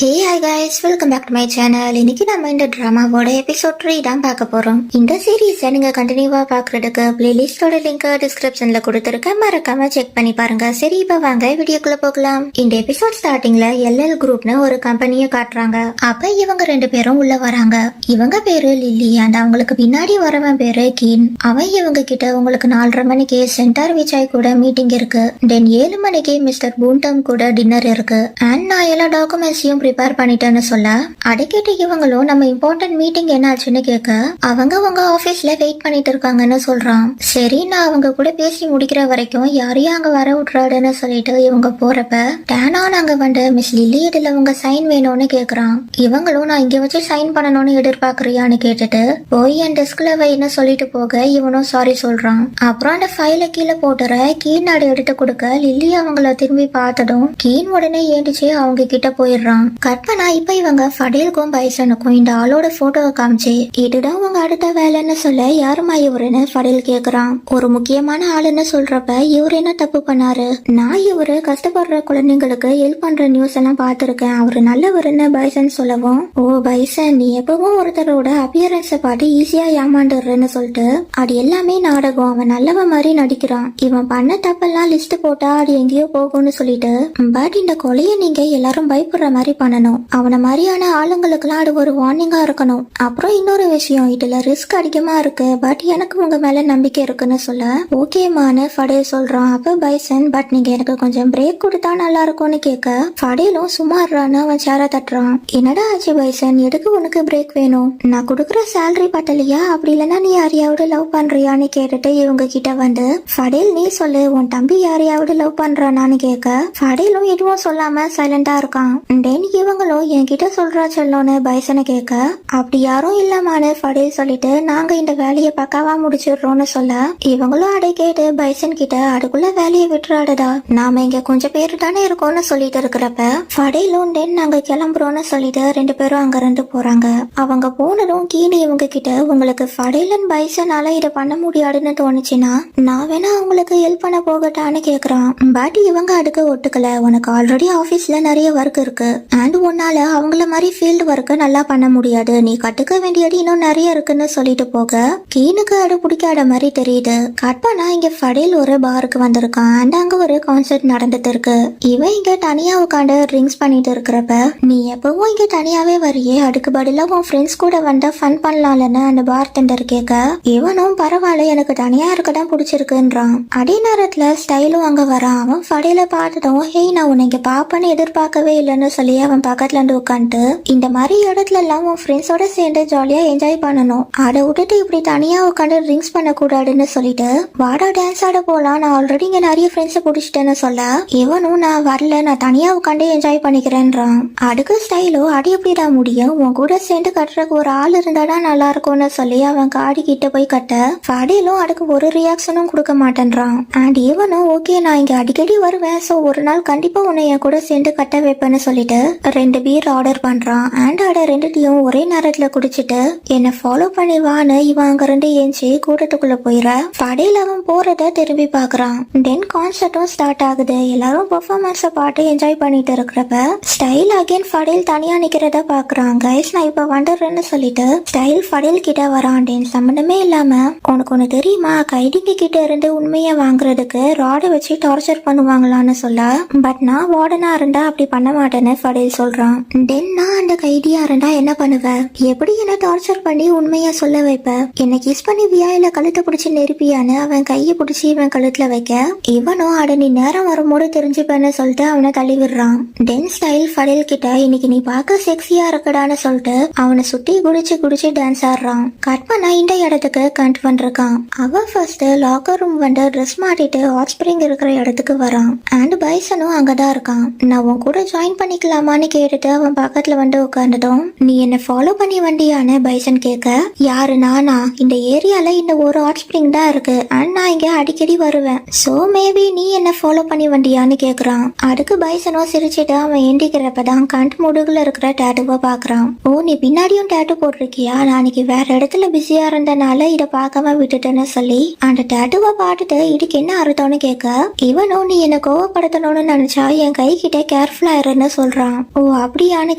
Hey hi guys, welcome back to my channel. இன்னைக்கு நம்ம இந்த டிராமாவோட எபிசோட் 3 தான் பார்க்க போறோம். இந்த சீரீஸை நீங்க கண்டினியூவா பாக்குறதுக்கு பிளேலிஸ்டோட லிங்க் டிஸ்கிரிப்ஷன்ல கொடுத்துருக்கேன், மறக்காம செக் பண்ணி பாருங்க. சரி, இப்ப வாங்க வீடியோக்குள்ள போகலாம். இந்த எபிசோட் ஸ்டார்டிங்ல எல்எல் குரூப்னு ஒரு கம்பெனியை காட்டுறாங்க. அப்ப இவங்க ரெண்டு பேரும் உள்ள வராங்க. இவங்க பேரு லில்லி அண்ட் அவங்களுக்கு பின்னாடி வரவன் பேரு கீன். அவன் இவங்க கிட்ட உங்களுக்கு 4:30 மணிக்கு சென்டார் விஜய் கூட மீட்டிங் இருக்கு, தென் 7 மணிக்கு மிஸ்டர் பூண்டம் கூட டின்னர் இருக்கு அண்ட் நான் எல்லா டாக்குமெண்ட்ஸையும் ப்ரிப்பேர் பண்ணிட்டேன்னு சொல்ல, அடிக்கடி இவங்களும் நம்ம இம்பார்ட்டன்ட் மீட்டிங் என்னாச்சுன்னு கேட்க அவங்க உங்க ஆபீஸ்ல வெயிட் பண்ணிட்டு இருக்காங்கன்னு சொல்றான். சரி, நான் அவங்க கூட பேசி முடிக்கிற வரைக்கும் யாரையும் அங்க வர விட்டுறாடுன்னு சொல்லிட்டு இவங்க போறப்ப டேனா நாங்க வந்து மிஸ் லில்லி இதுல உங்க சைன் வேணும்னு கேக்குறான். இவங்களும் நான் இங்க வச்சு சைன் பண்ணணும்னு எதிர்பார்க்கறியான்னு கேட்டுட்டு போய் என் டெஸ்க்ல வைன்னு சொல்லிட்டு போக இவனும் சாரி சொல்றான். அப்புறம் அந்த ஃபைல கீழே போட்டுற கீன் அதை எடுத்து கொடுக்க லில்லி அவங்கள திரும்பி பார்த்ததும் கீன் உடனே ஏண்டிச்சு அவங்க கிட்ட போயிடுறான். கற்பனா இப்ப இவங்க ஃபடேலுக்கும் பைசனுக்கும் இந்த ஆளோட போட்டோவை காமிச்சு இதுதான் உங்க அடுத்த வேலைன்னு சொல்ல யாருமா இவருன்னு ஃபடேல் கேக்குறான். ஒரு முக்கியமான ஆளுன்னு சொல்றப்ப இவரு என்ன தப்பு பண்ணாரு? நான் இவரு கஷ்டப்படுற குழந்தைங்களுக்கு ஹெல்ப் பண்ற நியூஸ் எல்லாம் பாத்துருக்கேன், அவரு நல்லவருன்னு பைசன் சொல்லவும், ஓ பைசன், நீ எப்பவும் ஒருத்தரோட அப்பியரன்ஸ பார்த்து ஈஸியா ஏமாண்டுறன்னு சொல்லிட்டு அது எல்லாமே நாடகம், அவன் நல்லவ மாதிரி நடிக்கிறான், இவன் பண்ண தப்பெல்லாம் லிஸ்ட் போட்டா அது எங்கேயோ போகும்னு சொல்லிட்டு, பட் இந்த கொலையை நீங்க எல்லாரும் பயப்படுற மாதிரி பண்ணணும், அவன மாதிரியான ஆளுங்களுக்குலாம் அது ஒரு வார்னிங்கா இருக்கணும். அப்புறம் இன்னொரு விஷயம், இதுல ரிஸ்க் அதிகமா இருக்கு, பட் எனக்கு உங்க மேல நம்பிக்கை இருக்குன்னு சொல்ல ஓகேமான ஃபடேல் சொல்றான். அப்ப பைசன், பட் நீங்க எனக்கு கொஞ்சம் பிரேக் கொடுத்தா நல்லா இருக்கும்னு கேட்க ஃபடேலும் சுமாரான்னு அவன் சேர தட்டுறான். என்னடா ஆச்சு பைசன், எதுக்கு உனக்கு பிரேக் வேணும்? நான் கொடுக்குற சேலரி பத்தலையா, அப்படி இல்லைன்னா நீ யாரையாவது லவ் பண்றியான்னு கேட்டுட்டு இவங்க கிட்ட வந்து ஃபடேல் நீ சொல்லு, உன் தம்பி யாரையாவது லவ் பண்றானான்னு கேட்க ஃபடேலும் எதுவும் சொல்லாம சைலண்டா இருக்கான். தென் இவங்களும் என்கிட்ட சொல்றா செல்லோன்னு பைசனை கேட்க அப்படி யாரும் இல்லாமான்னு ஃபடேல் சொல்லிட்டு நாங்க இந்த வேலையை பக்காவா முடிச்சிடுறோம்னு சொல்ல இவங்களும் அதை கேட்டு பைசன் கிட்ட அதுக்குள்ள வேலையை விட்டுறாடுதா, நாம இங்க கொஞ்சம் பேரு தானே இருக்கோம்னு சொல்லிட்டு இருக்கிறப்ப ஃபடேலும் தென் நாங்க கிளம்புறோம்னு சொல்லிட்டு ரெண்டு பேரும் அங்க இருந்து போறாங்க. அவங்க போனதும் கீழே இவங்க கிட்ட உங்களுக்கு ஃபடேல் அண்ட் பைசனால இதை பண்ண முடியாதுன்னு தோணுச்சுன்னா நான் வேணா அவங்களுக்கு ஹெல்ப் பண்ண போகட்டான்னு கேக்குறான். பட் இவங்க அதுக்கு ஒட்டுக்கல, உனக்கு ஆல்ரெடி ஆபீஸ்ல நிறைய ஒர்க் இருக்கு அண்ட் உன்னால அவங்கள மாதிரி ஃபீல்டு ஒர்க்க நல்லா பண்ண முடியாது, நீ கட்டுக்க வேண்டியது இன்னும் நிறைய இருக்குன்னு சொல்லிட்டு போக கீனுக்கு அது பிடிக்காத மாதிரி தெரியுது. கற்பனா இங்க ஃபடேல் ஒரு பாருக்கு வந்திருக்கான் அண்ட் அங்க ஒரு கான்சர்ட் நடந்துட்டு இருக்கு. இவன் இங்க தனியா உட்காந்து ட்ரிங்க்ஸ் பண்ணிட்டு இருக்கிறப்ப நீ எப்பவும் இங்க தனியாவே வரியே, அதுக்கு பதிலா உன் ஃப்ரெண்ட்ஸ் கூட வந்து ஃபன் பண்ணலாம்னு அந்த பார் டெண்டர் கேட்க இவனும் பரவாயில்ல எனக்கு தனியா இருக்கதான் பிடிச்சிருக்குன்றான். அதே நேரத்துல ஸ்டைலும் அங்க வரான். அவன் ஃபடேல பார்த்ததும் ஹே நான் உன்னை இங்க பாப்பன்னு எதிர்பார்க்கவே இல்லைன்னு சொல்லி அவன் பக்கத்துல இருந்து உட்காந்துட்டு இந்த மாதிரி இடத்துல எல்லாம் உன் ஃப்ரெண்ட்ஸோட சேர்ந்து ஜாலியா என்ஜாய் பண்ணணும், அதை விட்டுட்டு இப்படி தனியா உட்காந்து ட்ரிங்க்ஸ் பண்ண கூடாதுன்னு சொல்லிட்டு வாடா டான்ஸ் ஆட போலாம், நான் ஆல்ரெடி இங்க நிறைய ஃப்ரெண்ட்ஸை பிடிச்சிட்டேன்னு சொல்ல இவனும் நான் வரல, நான் தனியா உட்காந்து என்ஜாய் பண்ணிக்கிறேன்றான். அதுக்கு ஸ்டைலோ அது எப்படிதான் முடியும், உன் கூட சேர்ந்து கட்டுறதுக்கு ஒரு ஆள் இருந்தாதான் நல்லா இருக்கும்னு சொல்லி அவன் காடி கிட்ட போய் கட்ட ஃபடேலும் அதுக்கு ஒரு ரியாக்ஷனும் கொடுக்க மாட்டேன்றான். அண்ட் இவனும் ஓகே நான் இங்க அடிக்கடி வருவேன், சோ ஒரு நாள் கண்டிப்பா உன்னை என் கூட சேர்ந்து கட்ட வைப்பேன்னு சொல்லிட்டு 2 பீர் ஆர்டர் பண்றான் அண்ட் அட 2த்தையும் ஒரே நேரத்துல குடிச்சிட்டு என்ன ஃபாலோ பண்ணி வான்னு இவன் அங்க 2 ஏஞ்சி கூட்டத்துக்குள்ள போயிட ஃபடேல் அவன் போறத திரும்பி பாக்குறான். தென் கான்சர்ட்டும் ஸ்டார்ட் ஆகுது. எல்லாரும் பெர்ஃபார்மன்ஸ பாட்டு என்ஜாய் பண்ணிட்டு இருக்கிறப்ப ஸ்டைல் அகைன் ஃபடேல் தனியா நிக்கிறத பாக்குறான். கைஸ் நான் இப்ப வந்துடுறேன்னு சொல்லிட்டு ஸ்டைல் ஃபடேல் கிட்ட வரான். தென் சம்பந்தமே இல்லாம உனக்கு ஒண்ணு தெரியுமா, கைதிங்க கிட்ட இருந்து உண்மையை வாங்குறதுக்கு ராட வச்சு டார்ச்சர் பண்ணுவாங்களான்னு சொல்ல பட் நான் வார்டனா இருந்தா அப்படி பண்ண மாட்டேன்னு ஃபடேல் சொல்றான். தென் நான் அந்த கைதியா இருந்தா என்ன பண்ணுவ, எப்படி என்ன டார்ச்சர் பண்ணி உண்மையா சொல்ல வைப்ப, என்ன கிஸ் பண்ணி வியா இல்ல கழுத்தை பிடிச்சி நெருப்பியான்னு அவன் கையை பிடிச்சி இவன் கழுத்துல வைக்க இவனும் அட நீ நேரம் வரும்போது தெரிஞ்சுப்பேன்னு சொல்லிட்டு அவனை தள்ளி விடுறான். தென் ஸ்டைல் ஃபடேல் கிட்ட இன்னைக்கு நீ பார்க்க செக்ஸியா இருக்கடான்னு சொல்லிட்டு அவனை சுட்டி குடிச்சு டான்ஸ் ஆடுறான். கற்பனா இந்த இடத்துக்கு கண்ட் வந்திருக்கான். அவன் ஃபர்ஸ்ட் லாக்கர் ரூம் வந்து ட்ரெஸ் மாட்டிட்டு ஹாட் ஸ்பிரிங் இருக்கிற இடத்துக்கு வரான் அண்ட் பைசனும் அங்கதான் இருக்கான். நான் உன் கூட ஜாயின் பண்ணிக்கலாமான்னு கேட்டுட்டு அவன் பக்கத்துல வந்து உட்கார்ந்ததும் நீ என்ன ஃபாலோ பண்ணி வண்டியான்னு பைசன் கேட்க யாரு நானா, இந்த ஏரியால இந்த ஒரு ஹாட் ஸ்பிரிங் தான் இருக்கு அண்ட் நான் இங்க அடிக்கடி வருவேன், சோ மேபி நீ என்ன ஃபாலோ பண்ணி வண்டியான்னு கேக்குறான். அதுக்கு பைசனும் சிரிச்சிட்டு அவன் எந்திக்கிறப்பதான் கண்ட் முடுகுல இருக்கிற டேட்டுவை பாக்குறான். ஓ நீ பின்னாடியும் டேட்டு போட்டிருக்கியா, நான் அன்னைக்கு வேற இடத்துல பிஸியா இருந்தனால இத பார்க்காம விட்டுட்டேன்னு சொல்லி அந்த டேட்டுவை பார்த்துட்டு இதுக்கு என்ன அர்த்தம்னு கேட்க இவனும் நீ என்ன கோவப்படுத்தணும்னு நினைச்சா என் கை கிட்ட கேர்ஃபுல்லா இருன்னு சொல்றான். ஓ அப்படியான்னு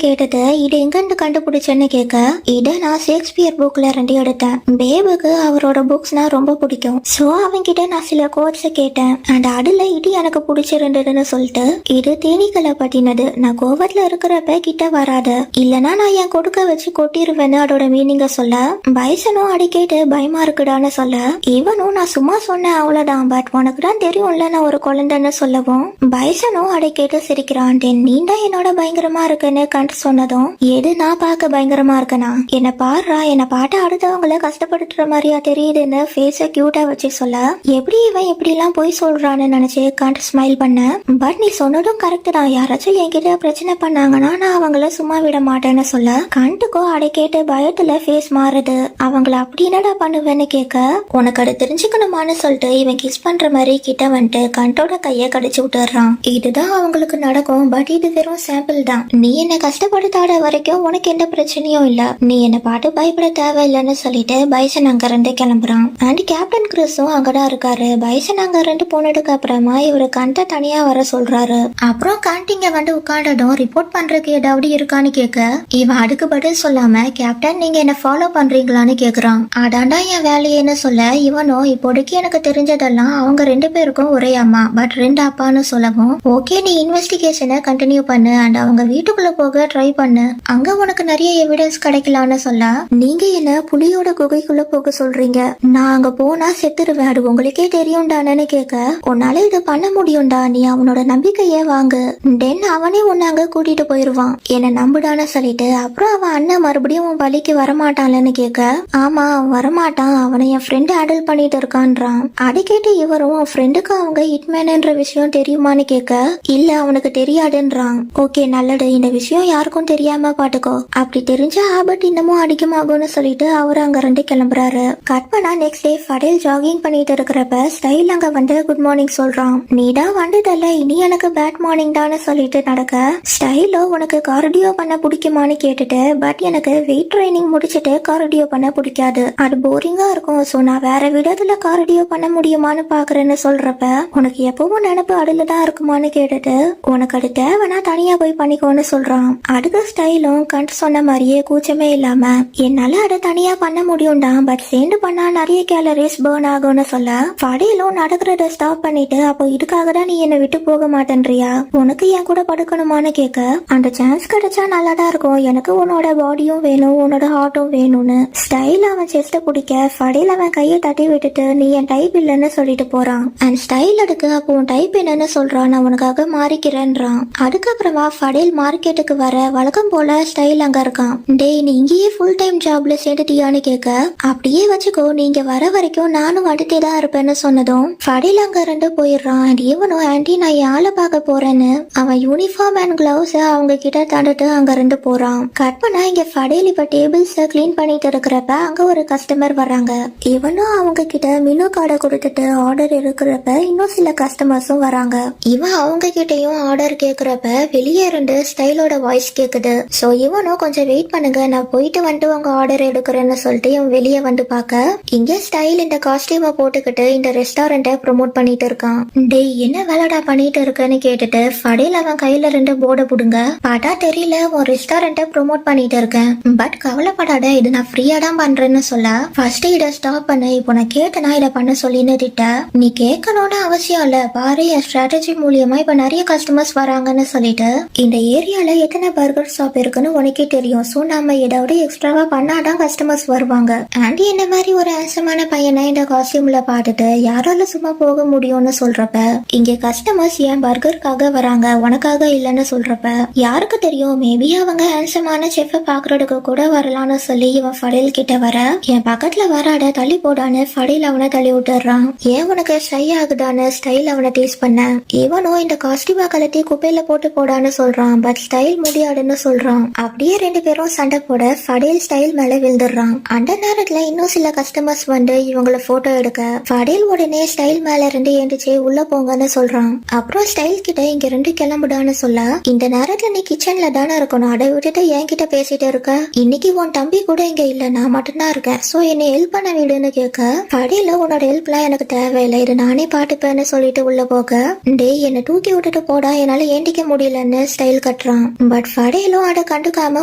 கேட்டது இது எங்கிருந்து கண்டுபிடிச்சேன்னு கேட்க இதை நான் ஷேக்ஸ்பியர் புக்ல இருந்து எடுத்தேன். பேபுக்கு அவரோட புக்ஸ்னா ரொம்ப பிடிக்கும். சோ அவன்கிட்ட நான் சில கோட்ஸ் கேட்டேன் அண்ட் அதுல இது எனக்கு பிடிச்சிருந்ததுன்னு சொல்லிட்டு இது தேனீக்களை பத்தினது. நான் கோவத்துல இருக்கிறப்ப கிட்ட வராத இல்லனா நான் என் கொடுக்க வச்சு கொட்டிருவேன்னு அதோட மீனிங்க சொல்ல பைசனும் அடி கேட்டு பயமா இருக்குடான்னு சொல்ல இவனும் நான் சும்மா சொன்னேன் அவ்வளவுதான் பட் உனக்கு தான் தெரியும்ல நான் ஒரு குழந்தைன்னு சொல்லவும் பைசனும் அடி கேட்டு சிரிக்கிறான். நீ தான் என்னோட பயங்கரமா இருக்குன்னு கண்டு சொன்னதும் எது நான் பார்க்க பயங்கரமா இருக்கனா என்ன பாடுறா என்ன பாட்ட அடுத்தவங்களை கஷ்டப்படுத்துற மாதிரியா தெரியுதுன்னு ஃபேஸ கியூட்டா வச்சு சொல்ல எப்படி இவன் எப்படி எல்லாம் போய் சொல்றான்னு நினைச்சு கண்டு ஸ்மைல் பண்ண பட் நீ சொன்னதும் கரெக்ட் தான் யாராச்சும் என்கிட்ட பிரச்சனை பண்ணாங்கன்னா நான் அவங்கள சும்மா விட மாட்டேன்னு சொல்ல கண்டுக்கோ அடை கேட்டு பயத்துல ஃபேஸ் மாறுது. அவங்கள அப்படி என்னடா பண்ணுவேன்னு கேட்க உனக்கு அது தெரிஞ்சுக்கணுமான்னு சொல்லிட்டு இவன் கிஸ் பண்ற மாதிரி கிட்ட வந்துட்டு கண்டோட கைய கடிச்சு விட்டுறான். இதுதான் அவங்களுக்கு நடக்கும் பட் இது வெறும் சாம்பிள் தான். நீ என்ன கஷ்டப்படுத்தாத வரைக்கும் உனக்கு எந்த பிரச்சனையும் இல்ல. நீ என்ன பாட்டு பயப்பட தேவையில்லைன்னு சொல்லிட்டு பைசன் அங்க இருந்து கிளம்புறான். அண்ட் கேப்டன் கிறிஸும் அங்கதான் இருக்காரு. பைசன் அங்க இருந்து போனதுக்கு அப்புறமா இவரு கண்ட தனியா வர சொல்றாரு. அப்புறம் கண்டிங்க வந்து உட்காண்டதும் ரிப்போர்ட் பண்றதுக்கு ஏதாவது இருக்கான்னு கேட்க இவன் அதுக்கு பதில் சொல்லாம கேப்டன் நீங்க என்ன ஃபாலோ பண்றீங்களான்னு கேக்குறான். அதாண்டா என் வேலையேன்னு சொல்ல இவனும் இப்போதைக்கு எனக்கு தெரிஞ்சதெல்லாம் அவங்க 2 பேருக்கும் ஒரே அம்மா பட் 2 அப்பான்னு சொல்லவும் ஓகே நீ இன்வெஸ்டிகேஷனை கண்டினியூ பண்ணு அண்ட் அவங்க வீட்டுக்குள்ள போக ட்ரை பண்ணு அங்க உனக்கு நிறைய எவிடன்ஸ் கிடைக்கலான்னு சொல்ல நீங்க என்ன புலியோட குகைக்குள்ள போக சொல்றீங்க நான் அங்க போனா செத்துருவேன் அது உங்களுக்கே தெரியும்டானு கேட்க உன்னால இது பண்ண முடியும்டா நீ அவனோட நம்பிக்கைய வாங்கு தென் அவனே உன்னை அங்க கூட்டிட்டு போயிருவான் என்ன நம்புடான்னு சொல்லிட்டு அப்புறம் அவன் அண்ணன் மறுபடியும் உன் வழிக்கு வரமாட்டான்லன்னு கேட்க ஆமா வரமாட்டான் அவனை என் ஃப்ரெண்டு ஹேண்டில் பண்ணிட்டு இருக்கான்றான். அதை கேட்டு இவரும் உன் ஃப்ரெண்டுக்கு அவங்க ஹிட்மேன்ன்ற விஷயம் தெரியுமான்னு கேட்க இல்ல அவனுக்கு தெரியாதுன்றான். ஓகே நல்லது இந்த விஷயம் யாருக்கும் தெரியாம பாட்டுக்கோ அப்படி தெரிஞ்ச ஆபத்து இன்னமும் அதிகமாகும்னு சொல்லிட்டு அவரு அங்க இருந்து கிளம்புறாரு. கட் பண்ணா நெக்ஸ்ட் டே ஃபடேல் ஜாகிங் பண்ணிட்டு இருக்கிறப்ப ஸ்டைல் அங்க வந்து குட் மார்னிங் சொல்றான். நீதான் வந்ததல்ல இனி எனக்கு பேட் மார்னிங் தான்னு சொல்லிட்டு நடக்க ஸ்டைலோ உனக்கு கார்டியோ பண்ண பிடிக்குமான்னு கேட்டுட்டு பட் எனக்கு வெயிட் ட்ரைனிங் முடிச்சிட்டு கார்டியோ பண்ண பிடிக்காது அது போரிங்கா இருக்கும் சோ நான் வேற விதத்துல கார்டியோ பண்ண முடியுமான்னு பாக்குறேன்னு சொல்றப்ப உனக்கு எப்பவும் நினைப்பு அதுல தான் இருக்குமான்னு கேட்டுட்டு உனக்கு அது தேவைன்னா தனியா போய் பண்ணிக்கோன்னு சொல்றான். அதுக்கு ஸ்டைலும் கண்டு சொன்ன மாதிரியே கூச்சமே இல்லாம என்னால அதை தனியா பண்ண முடியும்டா பட் சேர்ந்து பண்ணா நிறைய கேலரிஸ் பர்ன் ஆகும்னு சொல்ல ஃபடேலும் நடக்கிறத ஸ்டாப் பண்ணிட்டு அப்போ இதுக்காக தான் நீ என்னை விட்டு போக மாட்டேன்றியா உனக்கு என் கூட படுக்கணுமான்னு கேட்க அந்த சான்ஸ் கிடைச்சா நல்லாதான் இருக்கும் எனக்கு உன்னோட பாடியும் வேணும் உன்னோட ஹார்ட்டும் வேணும்னு ஸ்டைல் அவன் செஸ்ட பிடிக்க ஃபடேல் அவன் கையை தட்டி விட்டுட்டு நீ என் டைப் இல்லைன்னு சொல்லிட்டு போறான். அண்ட் ஸ்டைல் அதுக்கு அப்போ உன் டைப் என்னன்னு சொல்றான் நான் உனக்காக மாறிக்கிறேன்றான். அதுக்கப்புறமா ஃபடேல் மார்க்கெட்டுக்கு வர வழக்கம் போல ஸ்டைல் அங்க இருக்கான். டேய் நீ இங்கேயே ஃபுல் டைம் ஜாப்ல சேர்ந்துட்டியான்னு கேட்க அப்படியே வச்சுக்கோ நீங்க வர வரைக்கும் நானும் அடுத்தே தான் இருப்பேன்னு சொன்னதும் ஃபடேல் அங்க இருந்து போயிடுறான். அண்ட் இவனும் ஆண்டி நான் ஆளை பார்க்க போறேன்னு அவன் யூனிஃபார்ம் அண்ட் கிளவுஸ் அவங்க கிட்ட தந்துட்டு அங்க இருந்து போறான். கட் பண்ணா இங்க ஃபடேல் இப்ப டேபிள்ஸ் கிளீன் பண்ணிட்டு இருக்கிறப்ப அங்க ஒரு கஸ்டமர் வராங்க. இவனும் அவங்க கிட்ட மெனு கார்டை கொடுத்துட்டு ஆர்டர் இருக்கிறப்ப இன்னும் சில கஸ்டமர்ஸும் வராங்க. இவன் அவங்க கிட்டயும் ஆர்டர் கேக்குறப்ப வெளியே இருந்து ஸ்டைலோட வாய்ஸ் கேக்குது. சோ இவனும் கொஞ்சம் வெயிட் பண்ணுங்க நான் போயிட்டு வந்துட்டு உங்க ஆர்டர் எடுக்கிறேன்னு சொல்லிட்டு இவன் வெளியே வந்து பாக்க இங்க ஸ்டைல் இந்த காஸ்டியூமை போட்டுக்கிட்டு இந்த ரெஸ்டாரண்ட்டை ப்ரொமோட் பண்ணிட்டு இருக்கான். டேய் என்ன வேலைடா பண்ணிட்டு இருக்கன்னு கேட்டுட்டு ஃபடேல் அவன் கையில இருந்து போர்டை புடுங்க பாட்டா தெரியல உன் ரெஸ்டாரண்ட்டை ப்ரொமோட் பண்ணிட்டு இருக்கேன் பட் கவலைப்படாத இது நான் ஃப்ரீயா தான் பண்றேன்னு சொல்ல ஃபர்ஸ்ட் இதை ஸ்டாப் பண்ணு இப்போ நான் கேட்டனா இதை பண்ண சொல்லின்னு திட்ட நீ கேட்கணும்னு அவசியம் இல்ல பாரு என் ஸ்ட்ராட்டஜி மூலியமா இப்ப நிறைய கஸ்டமர்ஸ் வராங்கன்னு சொல்லிட்டு இந்த ஏரியால எத்தனை பர்கர் ஷாப் இருக்குன்னு உனக்கே தெரியும் சோ நம்ம ஏதாவது எக்ஸ்ட்ராவா பண்ணாதான் கஸ்டமர்ஸ் வருவாங்க. ஆண்டி என்ன மாதிரி ஒரு ஆசமான பையனை இந்த காஸ்டியூம்ல பார்த்துட்டு யாரால சும்மா போக முடியும்னு சொல்றப்ப இங்க கஸ்டமர்ஸ் என் பர்கருக்காக வராங்க உனக்காக இல்லன்னு சொல்றப்ப யாருக்கு தெரியும் மேபி அவங்க ஹேண்ட்ஸமான செஃப் பாக்குறதுக்கு கூட வரலாம்னு சொல்லி இவன் ஃபடேல் கிட்ட வர என் பக்கத்துல வராட தள்ளி போடான்னு ஃபடேல் அவனை தள்ளி விட்டுறான். ஏன் உனக்கு ஷை ஆகுதான்னு ஸ்டைல் அவனை டேஸ்ட் பண்ண இவனும் இந்த காஸ்டியூமை கலட்டி குப்பையில போட்டு போடான்னு சொல்றான் பட் ஸ்டைல் முடியாதுன்னு சொல்றான். அப்படியே 2 பேரும் சண்டை போட ஃபடேல் ஸ்டைல் மேல விழுந்துடுறான். அந்த நேரத்துல இன்னும் சில கஸ்டமர்ஸ் வந்து இவங்கள போட்டோ எடுக்க ஃபடேல் உடனே ஸ்டைல் மேல இருந்து ஏந்திச்சு உள்ள போங்கன்னு சொல்றான். அப்புறம் ஸ்டைல் கிட்ட இங்க 2 கிளம்புடான்னு சொல்ல இந்த நேரத்துல நீ கிச்சன்ல தானே இருக்கணும் அதை விட்டுட்டு என்கிட்ட பேசிட்டு இருக்க இன்னைக்கு உன் தம்பி கூட இங்க இல்ல நான் மட்டும்தான் இருக்கேன் சோ என்னை ஹெல்ப் பண்ண விடுன்னு கேட்க ஃபடேல் உன்னோட ஹெல்ப்லாம் எனக்கு தேவையில்லை இது நானே பாட்டுப்பேன்னு சொல்லிட்டு உள்ள போக டேய் என்ன தூக்கி விட்டுட்டு போடா என்னால ஏண்டிக்க முடியலன்னு ஸ்டைல் ஃபடேல் கட்டுறான். பட் ஃபடேலும் அத கண்டுக்காம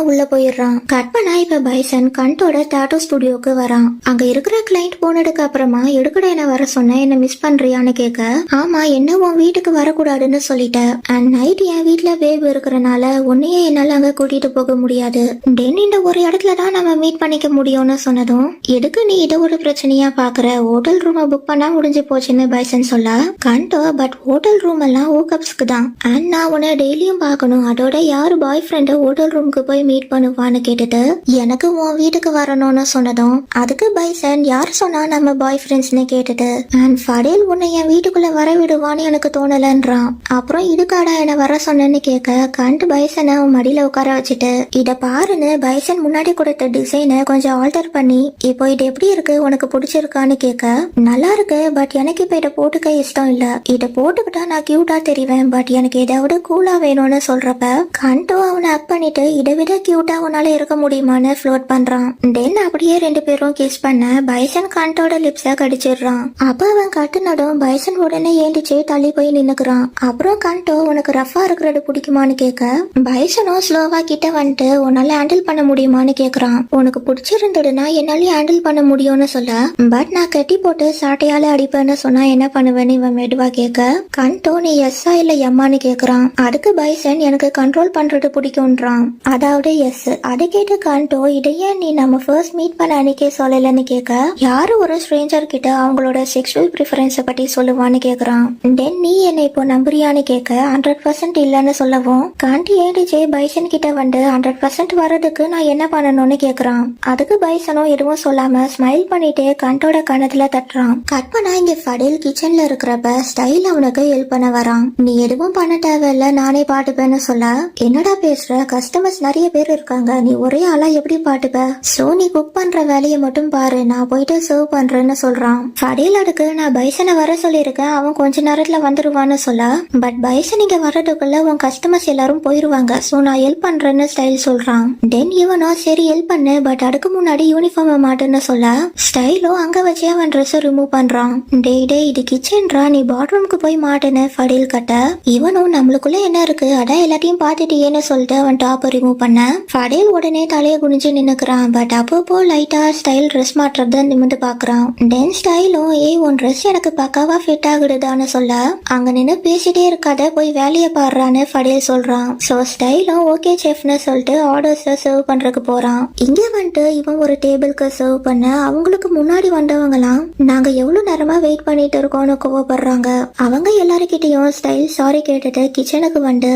உள்ள போயிடுறான். கட் பண்ணா இப்ப பைசன் கண்டோட டாட்டூ ஸ்டுடியோக்கு வரான். அங்க இருக்கிற கிளைண்ட் போனதுக்கு அப்புறமா எடுக்கட என்ன வர சொன்ன, என்ன மிஸ் பண்றியான்னு கேட்க, ஆமா என்ன உன் வீட்டுக்கு வரக்கூடாதுன்னு சொல்லிட்டேன். அண்ட் நைட் என் வீட்டுல பேபி இருக்கிறனால உன்னையே என்னால அங்க கூட்டிட்டு போக முடியாது. தென் இந்த ஒரு இடத்துல தான் நம்ம மீட் பண்ணிக்க முடியும்னு சொன்னதும், எதுக்கு நீ இதை ஒரு பிரச்சனையா பாக்குற, ஹோட்டல் ரூம் புக் பண்ணா முடிஞ்சு போச்சுன்னு பைசன் சொல்ல, கண்டோ பட் ஹோட்டல் ரூம் எல்லாம் ஓகப்ஸ்க்கு தான். அண்ட் நான் உன்னை டெய்லியும் பார்க்கணும், அதோட யாரு பாய் ஃப்ரெண்டு ஹோட்டல் ரூமுக்கு போய் மீட் பண்ணுவான்னு கேட்டுட்டு எனக்கு உன் வீட்டுக்கு வரணும்னு சொன்னதும், அதுக்கு பைசன் யார் சொன்னா நம்ம பாய் ஃப்ரெண்ட்ஸ்னு கேட்டுட்டு, அண்ட் ஃபடேல் உன்னை என் வீட்டுக்குள்ள வர விடுவான்னு எனக்கு தோணலன்றான். அப்புறம் இதுக்காடா என்ன வர சொன்னேன்னு கேட்க, கண்ட் பைசனை அவன் மடியில உட்கார வச்சுட்டு, இத பாருன்னு பைசன் முன்னாடி கொடுத்த டிசைனை கொஞ்சம் ஆல்டர் பண்ணி, இப்போ இது எப்படி இருக்கு உனக்கு பிடிச்சிருக்கான்னு கேட்க, நல்லா இருக்கு பட் எனக்கு இப்ப இதை போட்டுக்க இஷ்டம் இல்ல, இதை போட்டுக்கிட்டா நான் கியூட்டா தெரிவேன், பட் எனக்கு இதை விட கூலா வேணும்னு சொல்றப்ப கண்டோ அவனை அக் பண்ணிட்டு இதை விட கியூட்டா உன்னால இருக்க முடியுமான்னு ஃப்ளோட் பண்றான். தென் அப்படியே ரெண்டு பேரும் கிஸ் பண்ண பைசன் கண்டோட லிப்ஸ கடிச்சிடுறான். அப்ப அவன் கட்டுனதும் பைசன் உடனே ஏண்டிச்சு தள்ளி போய் நின்னுக்குறான். அப்புறம் கண்டோ உனக்கு ரஃபா இருக்கிறது பிடிக்குமான்னு கேட்க, பைசனும் ஸ்லோவா கிட்ட வந்துட்டு உன்னால ஹேண்டில் பண்ண முடியுமான்னு கேக்குறான். உனக்கு பிடிச்சிருந்ததுன்னா என்னாலயும் ஹேண்டில் பண்ண முடியும்னு சொல்ல, பட் நான் கட்டி போட்டு சாட்டையால அடிப்பேன்னு சொன்னா என்ன பண்ணுவேன்னு இவன் மெதுவா கேட்க, கண்டோ நீ எஸ்ஸா இல்ல எம்மான்னு கேக்குறான். அதுக்கு பைசன் எனக்கு கண்ட்ரோல் பண்றது பிடிக்கும்ன்றான், அதாவது எஸ். அதை கேட்டு கண்டோ இதையே நீ நம்ம ஃபர்ஸ்ட் மீட் பண்ண அன்னைக்கே சொல்லலன்னு கேட்க, யாரு ஒரு ஸ்ட்ரேஞ்சர் கிட்ட அவங்களோட செக்ஷுவல் ப்ரிஃபரன்ஸை பத்தி சொல்லுவான்னு கேக்குறான். தென் நீ என்ன இப்போ நம்புறியான்னு கேட்க 100% இல்லன்னு சொல்லவும், காண்டி ஏடிஜே பைசன் கிட்ட வந்து 100% வர்றதுக்கு நான் என்ன பண்ணணும்னு கேக்குறான். அதுக்கு பைசனும் எதுவும் சொல்லாம ஸ்மைல் பண்ணிட்டே கண்டோட கணத்துல தட்டுறான். கட் பண்ணா இங்க ஃபடேல் கிச்சன்ல இருக்கிறப்ப ஸ்டைல் அவனுக்கு ஹெல்ப் பண்ண வரான். நீ எதுவும் பண்ண தேவையில்ல, நானே பாட்டுப்பேன்னு சொல்ல, என்னடா பேசுற, கஸ்டமர்ஸ் நிறைய பேர் இருக்காங்க, நீ ஒரே ஆளா எப்படி பாட்டுப்ப, சோ நீ குக் பண்ற வேலையை மட்டும் பாரு, நான் போயிட்டு சர்வ் பண்றேன்னு சொல்றான். ஃபடேல் அதுக்கு நான் பைசனை வர சொல்லியிருக்கேன், அவன் கொஞ்ச நேரத்துல வந்துருவான்னு சொல்ல, பட் பைசன் இங்க வர்றதுக்குள்ள உன் கஸ்டமர்ஸ் எல்லாரும் போயிருவாங்க, சோ நான் ஹெல்ப் பண்றேன்னு ஸ்டைல் சொல்றான். தென் இவனும் சரி ஹெல்ப் பண்ணு, பட் அதுக்கு முன்னாடி யூனிஃபார்ம் மாட்டுன்னு சொல்ல, ஸ்டைலும் அங்க வச்சே அவன் ட்ரெஸ் ரிமூவ் பண்றான். டே இது கிச்சன்ரா, நீ பாத்ரூம்க்கு போய் மாட்டுன்னு ஃபடேல் கட்ட, இவனும் நம்மளுக்குள்ள என்ன இருக்கு அதான் எல்லாத்தையும் பாத்துட்டியேன்னு சொல்லிட்டு அவன் டாப் ரிமூவ் பண்ண, ஃபடேல் உடனே தலையை குனிஞ்சு நின்னுக்கிறான். பட் அப்பப்போ லைட்டா ஸ்டைல் ட்ரெஸ் மாட்டுறத நிமிந்து பாக்குறான். தென் ஸ்டைலும் உன் ட்ரெஸ் எனக்கு பக்காவா ஃபிட் ஆகுதுதான்னு சொல்ல, அங்க நின்னு பேசிட்டே இருக்காத போய் வேலையை பாடுறான்னு ஃபடேல் சொல்றான். சோ ஸ்டைலும் ஓகே செஃப்னு சொல்லிட்டு ஆர்டர்ஸ் சர்வ் பண்றதுக்கு போறான். இங்க வந்துட்டு இவன் ஒரு டேபிளுக்கு சர்வ் பண்ண, அவங்களுக்கு முன்னாடி வந்தவங்கலாம் நாங்க எவ்வளவு நேரமா வெயிட் பண்ணிட்டு இருக்கோம்னு கோவப்படுறாங்க. அவங்க எல்லாருக்கிட்டையும் ஸ்டைல் சாரி கேட்டுட்டு கிச்சனுக்கு வந்து,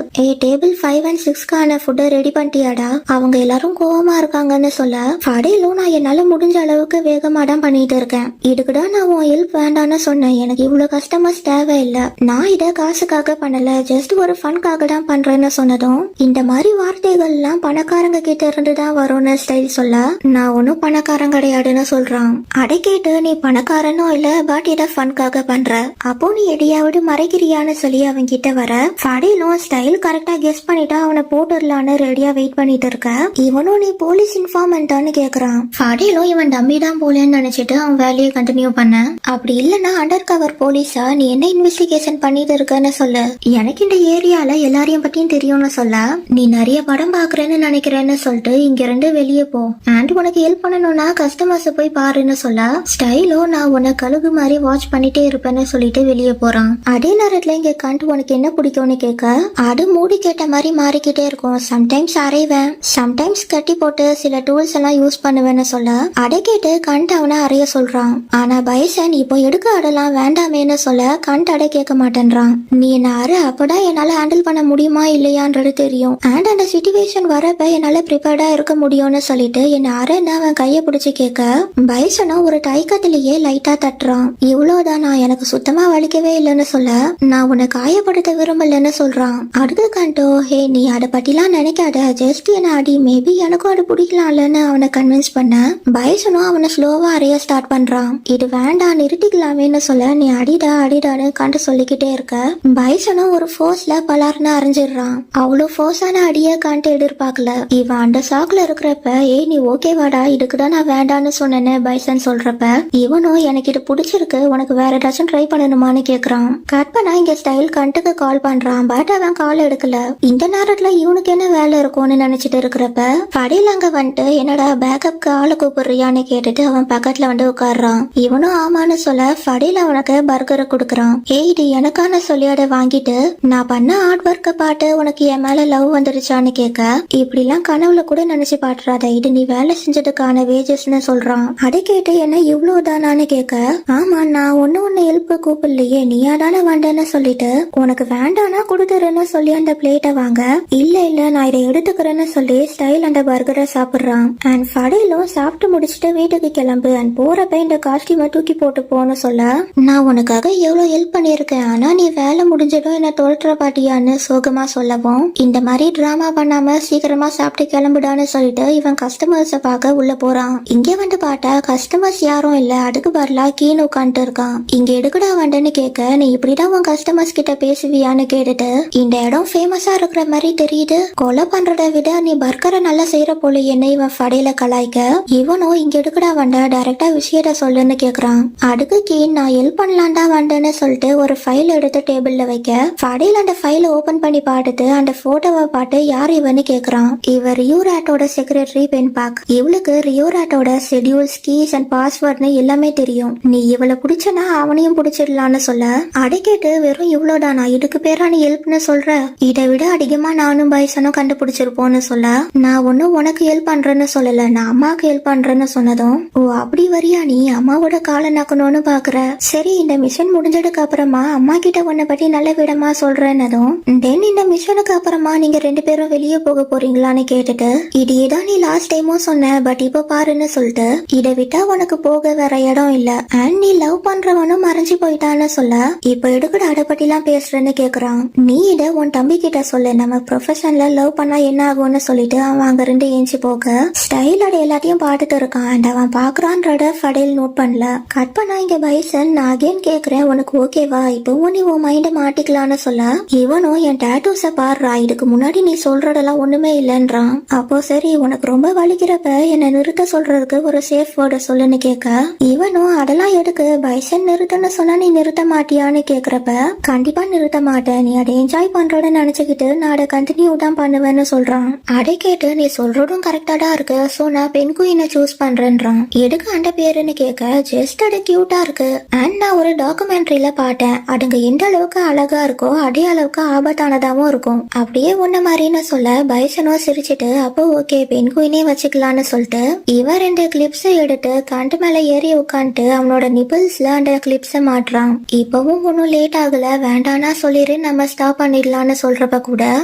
டேபிள் 5 and 6க்கான ஃபுட்டை ரெடி பண்ணிட்டியாடா, அவங்க எல்லாரும் கோவமா இருக்காங்கன்னு சொல்ல, ஃபடேலும் நான் என்னால முடிஞ்ச அளவுக்கு வேகமா தான் பண்ணிட்டு இருக்கேன், இதுக்குதான் நான் உன் ஹெல்ப் வேண்டான்னு சொன்னேன், எனக்கு இவ்வளவு கஸ்டமர்ஸ் தேவையில்லை, நான் இதை காசுக்காக பண்ணல, ஜஸ்ட் ஒரு ஃபன்காக தான் பண்றேன்னு சொன்னதும், இந்த மாதிரி வார்த்தைகள் எல்லாம் பணக்காரங்க கிட்ட இருந்து தான் வரும்னு ஸ்டைல் சொல்ல, நான் ஒன்னும் பணக்காரன் கிடையாதுன்னு சொல்றான். அதை கேட்டு நீ பணக்காரனும் இல்ல பட் இதை ஃபன்காக பண்ற, அப்போ நீ எதையாவது மறைக்கிறியான்னு சொல்லி அவன் கிட்ட வர, ஃபடேலும் ஸ்டைல் கரெக்டா கெஸ் பண்ணிட்டா அவனை போட்டுடலான்னு ரெடியா வெயிட் பண்ணிட்டு இருக்க, இவனும் நீ போலீஸ் இன்ஃபார்மெண்டான்னு கேக்குறான். ஃபடேலும் இவன் டம்பி தான் போலேன்னு நினைச்சிட்டு அவன் வேலையை கண்டினியூ பண்ண, அப்படி இல்லன்னா அண்டர் கவர் போலீஸா நீ என்ன இன்வெஸ்டிகேஷன் பண்ணிட்டு இருக்கன்னு சொல்லு, எனக்கு இந்த ஏரியால எல்லாரையும் பத்தியும் தெரியும்னு சொல்ல, நீ நிறைய படம் பாக்குறேன்னு நினைக்கிறேன்னு சொல்லிட்டு இங்க இருந்து வெளியே போ, அண்ட் உனக்கு ஹெல்ப் பண்ணணும்னா கஸ்டமர்ஸ் போய் பாருன்னு சொல்ல, ஸ்டைலோ நான் உன்னை கழுகு மாதிரி வாட்ச் பண்ணிட்டே இருப்பேன்னு சொல்லிட்டு வெளியே போறான். அதே நேரத்துல இங்க கண்டு உனக்கு என்ன பிடிக்கும்னு கேட்க, அது மூடி கேட்ட மாதிரி மாறிக்கிட்டே இருக்கும், சம்டைம்ஸ் அரைவேன், சம்டைம்ஸ் கட்டி போட்டு சில டூல்ஸ் எல்லாம் யூஸ் பண்ணுவேன்னு சொல்ல, அதை கேட்டு கண்ட் அவனை அறைய சொல்றான். ஆனா பைசன் இப்போ எடுக்க ஆடலாம் வேண்டாமேன்னு சொல்ல கண்ட் அடை கேட்க மாட்டேன்றான். நீ என்ன அரை, அப்பதான் என்னால ஹேண்டில் பண்ண முடியுமா இல்லையான்றது தெரியும், அண்ட் அந்த சிச்சுவேஷன் வரப்ப என்னால ப்ரிப்பேர்டா இருக்க முடியும்னு சொல்லிட்டு என்ன அரைன்னு அவன் கைய பிடிச்சு கேட்க, பைசனும் ஒரு டைக்கத்திலேயே லைட்டா தட்டுறான். இவ்வளவுதான், நான் எனக்கு சுத்தமா வலிக்கவே இல்லைன்னு சொல்ல, நான் உன்னை காயப்படுத்த விரும்பலன்னு சொல்றான். அடுத்து கண்டோ, ஹே நீ அதை பத்திலாம் நினைக்காத, ஜஸ்ட் என்ன அடி, மேபி எனக்கும் அது பிடிக்கலாம்லன்னு அவனை கன்வின்ஸ் பண்ண, பைசனும் அவனை ஸ்லோவா அறைய ஸ்டார்ட் பண்றான். இது வேண்டாம் நிறுத்திக்கலாமேன்னு சொல்ல, நீ அடிடான்னு கண்டு சொல்லிக்கிட்டே இருக்க, பைசனும் ஒரு ஃபோர்ஸ்ல பலார்னு அரைஞ்சிடுறான். அவ்வளவு ஃபோர்ஸான அடிய கண்டு எதிர்பார்க்கல. இவன் அந்த சாக்குல இருக்கிறப்ப, நீ ஓகேவாடா, இதுக்குதான் நான் வேண்டான்னு சொன்னேன்னு பைசன் சொல்றப்ப, இவனும் எனக்கு இது பிடிச்சிருக்கு, உனக்கு வேற ஏதாச்சும் ட்ரை பண்ணணுமான்னு கேக்குறான். கட் பண்ணா இங்க ஸ்டைல் கண்டுக்கு கால் பண்றான், பட் அவன் கால் எடுக்கல. இந்த நேரத்துல இவனுக்கு என்ன வேலை இருக்கும்னு நினைச்சிட்டு இருக்கிறப்ப ஃபடேல் அங்க வந்துட்டு என்னடா பேக்கப்க்கு ஆளை கூப்பிடுறியான்னு கேட்டுட்டு அவன் பக்கத்துல வந்து உட்காடுறான். இவனும் ஆமான்னு சொல்ல ஃபடேல் அவனுக்கு பர்கரை கொடுக்கறான். ஏய் இது எனக்கான சொல்லியாட வாங்கிட்டு நான் பண்ண ஹார்ட் ஒர்க்க பாட்டு உனக்கு என் மேல லவ் வந்துருச்சான்னு கேட்க, இப்படி எல்லாம் கனவுல கூட நினைச்சு பாட்டுறாத, இது நீ வேலை செஞ்சதுக்கான வேஜஸ்ன்னு சொல்றான். அதை கேட்டு என்ன இவ்வளவுதானான்னு கேட்க, ஆமா நான் ஒன்னு ஹெல்ப் கூப்பிடலையே நீயா தானே வேண்டன்னு சொல்லிட்டு உனக்கு வேண்டானா கொடுத்துருன்னு சொல்லி அந்த பிளேட்டை வாங்க, இல்ல இல்ல நான் இதை எடுத்துக்கிறேன்னு சொல்லி ஸ்டைல் அந்த பர்கரை சாப்பிடுறான். அண்ட் ஃபடேலும் சாப்பிட்டு முடிச்சுட்டு வீட்டுக்கு கிளம்பு அண்ட் போறப்ப இந்த காஸ்டியூமை தூக்கி போட்டு போன்னு சொல்ல, நான் உனக்காக எவ்வளவு ஹெல்ப் பண்ணிருக்கேன் ஆனா நீ வேலை முடிஞ்சதும் என்ன தோல்ற பாட்டியான்னு சோகமா சொல்லவும், இந்த மாதிரி டிராமா பண்ணாம சீக்கிரமா சாப்பிட்டு கிளம்புடான்னு சொல்லிட்டு இவன் கஸ்டமர்ஸ பார்க்க உள்ள போறான். இங்க வந்து பார்த்தா கஸ்டமர்ஸ் யாரும் இல்ல, அதுக்கு பதிலா கீழே உட்காந்துட்டு இருக்கான். இங்க எடுக்கடா வண்டன்னு கேட்க, நீ இப்படிதான் உன் கஸ்டமர்ஸ் கிட்ட பேசுவியான்னு கேட்டுட்டு, இந்த இடம் ஃபேமஸா இருக்கிற மாதிரி தெரியுது, கொலை பண்றத விட நீ பர்கரை நல்லா செய்யற போல என்ன இவன் ஃபடேல கலாய்க்க, இவனும் இங்க எடுக்கடா வண்ட டைரக்டா விஷயத்த சொல்லுன்னு கேக்குறான். அதுக்கு கீழ் நான் ஹெல்ப் பண்ணலான்டா வண்டன்னு சொல்லிட்டு ஒரு ஃபைல் எடுத்து டேபிள்ல வைக்க, ஃபடேல் அந்த ஃபைலை ஓபன் பண்ணி பார்த்துட்டு அந்த போட்டோவை பார்த்து யார் இவன்னு கேக்குறான். இவர் ரியோராட்டோட செக்ரட்டரி பென்பாக். இவளுக்கு ரியோராட்டோட ஷெட்யூல்ஸ் கீஸ் அண்ட் பாஸ்வேர்ட்னு எல்லாமே தெரியும். நீ இவளை பிடிச்சனா அவனையும் பிடிச்சிடலான்னு சொல்ல, அடைக்கிட்டு வெறும் இவ்வளவுதானா இதுக்கு பேரா நீ ஹெல்ப்னு சொல்ற, இதை விட அதிகமா நானும் பைசனும் கண்டுபிடிச்சிருப்போன்னு சொல்ல, நான் ஒன்னும் உனக்கு ஹெல்ப் பண்றேன்னு சொல்லல, நான் அம்மாக்கு ஹெல்ப் பண்றேன்னு சொன்னதும், ஓ அப்படி வரியா நீ அம்மாவோட காலை நக்கணும்னு பாக்குற, சரி இந்த மிஷன் முடிஞ்சதுக்கு அப்புறமா அம்மா கிட்ட உன்னை பத்தி நல்ல விடமா சொல்றேன்னதும், தென் இந்த மிஷனுக்கு அப்புறமா நீங்க ரெண்டு பேரும் வெளியே போக போறீங்களான்னு கேட்டுட்டு, இதையேதான் நீ லாஸ்ட் டைமும் சொன்ன பட் இப்ப பாருன்னு சொல்லிட்டு, இதை விட்டா உனக்கு போக வேற இடம் இல்ல அண்ட் நீ லவ் பண்றவனும் மறைஞ்சு போயிட்டான்னு சொல்ல, இப்ப எடுக்கட அதை பத்தி எல்லாம் பேசுறேன்னு கேக்குறான். நீ இத உன் தம்பி கிட்ட சொல்லு, நம்ம ப்ரொஃபஷன்ல லவ் பண்ணா என்ன ஆகும்னு சொல்லிட்டு அவன் அங்க இருந்து ஏஞ்சி போக, ஸ்டைலோட எல்லாத்தையும் பாத்துட்டு இருக்கான் அண்ட் அவன் பாக்குறான்றத ஃபடேல் நோட் பண்ணல. கட் பண்ணா இங்க பைசன், நான் அகைன் கேக்குறேன் உனக்கு ஓகேவா, இப்பவும் நீ உன் மைண்ட மாட்டிக்கலான்னு சொல்ல, இவனும் என் டேட்டூஸ பாடுறா, இதுக்கு முன்னாடி நீ சொல்றதெல்லாம் ஒண்ணுமே இல்லைன்றான். அப்போ சரி உனக்கு ரொம்ப வலிக்கிறப்ப என்ன நிறுத்த சொல்றதுக்கு ஒரு சேஃப் வேர்ட சொல்லுன்னு கேட்க, இவனும் அதெல்லாம் எதுக்கு பைசன் நிறுத்தன்னு சொன்னா நீ நிறுத்த மாட்டியான்னு கேக்குறப்ப, கண்டிப்பா நிறுத்த மாட்டேன், நீ அதை என்ஜாய் பண்றன்னு நினைச்சுக்கிட்டு நான் அதை கண்டினியூ தான் பண்ணுவேன்னு சொல்றான். அதை கேட்டு நீ சொல்றதும் கரெக்டா தான் இருக்கு, சோ நான் பெண் குயினை சூஸ் பண்றேன்றான். எதுக்கு அந்த பேருன்னு கேட்க, ஜஸ்ட் அது கியூட்டா இருக்கு அண்ட் நான் ஒரு டாக்குமெண்ட்ரியில பார்த்தேன், அதுங்க எந்த அளவுக்கு அழகா இருக்கோ அதே அளவுக்கு ஆபத்தானதாவும் இருக்கும், அப்படியே உன்ன மாதிரின்னு சொல்ல, பைசனோ சிரிச்சிட்டு அப்போ ஓகே பெண் குயினே வச்சுக்கலான்னு சொல்லிட்டு இவன் ரெண்டு கிளிப்ஸ் எடுத்து கண்டு மேல ஏறி உட்காந்துட்டு அவனோட நிபிள்ஸ்ல அந்த கிளிப்ஸ மாட்டுறான். இப்பவும் ஒன்னும் லேட் ஆகல வேண்டானா சொல்லிரு நம்ம ஸ்டாப் பண்ணிடலான்னு சொல்றப்ப கூட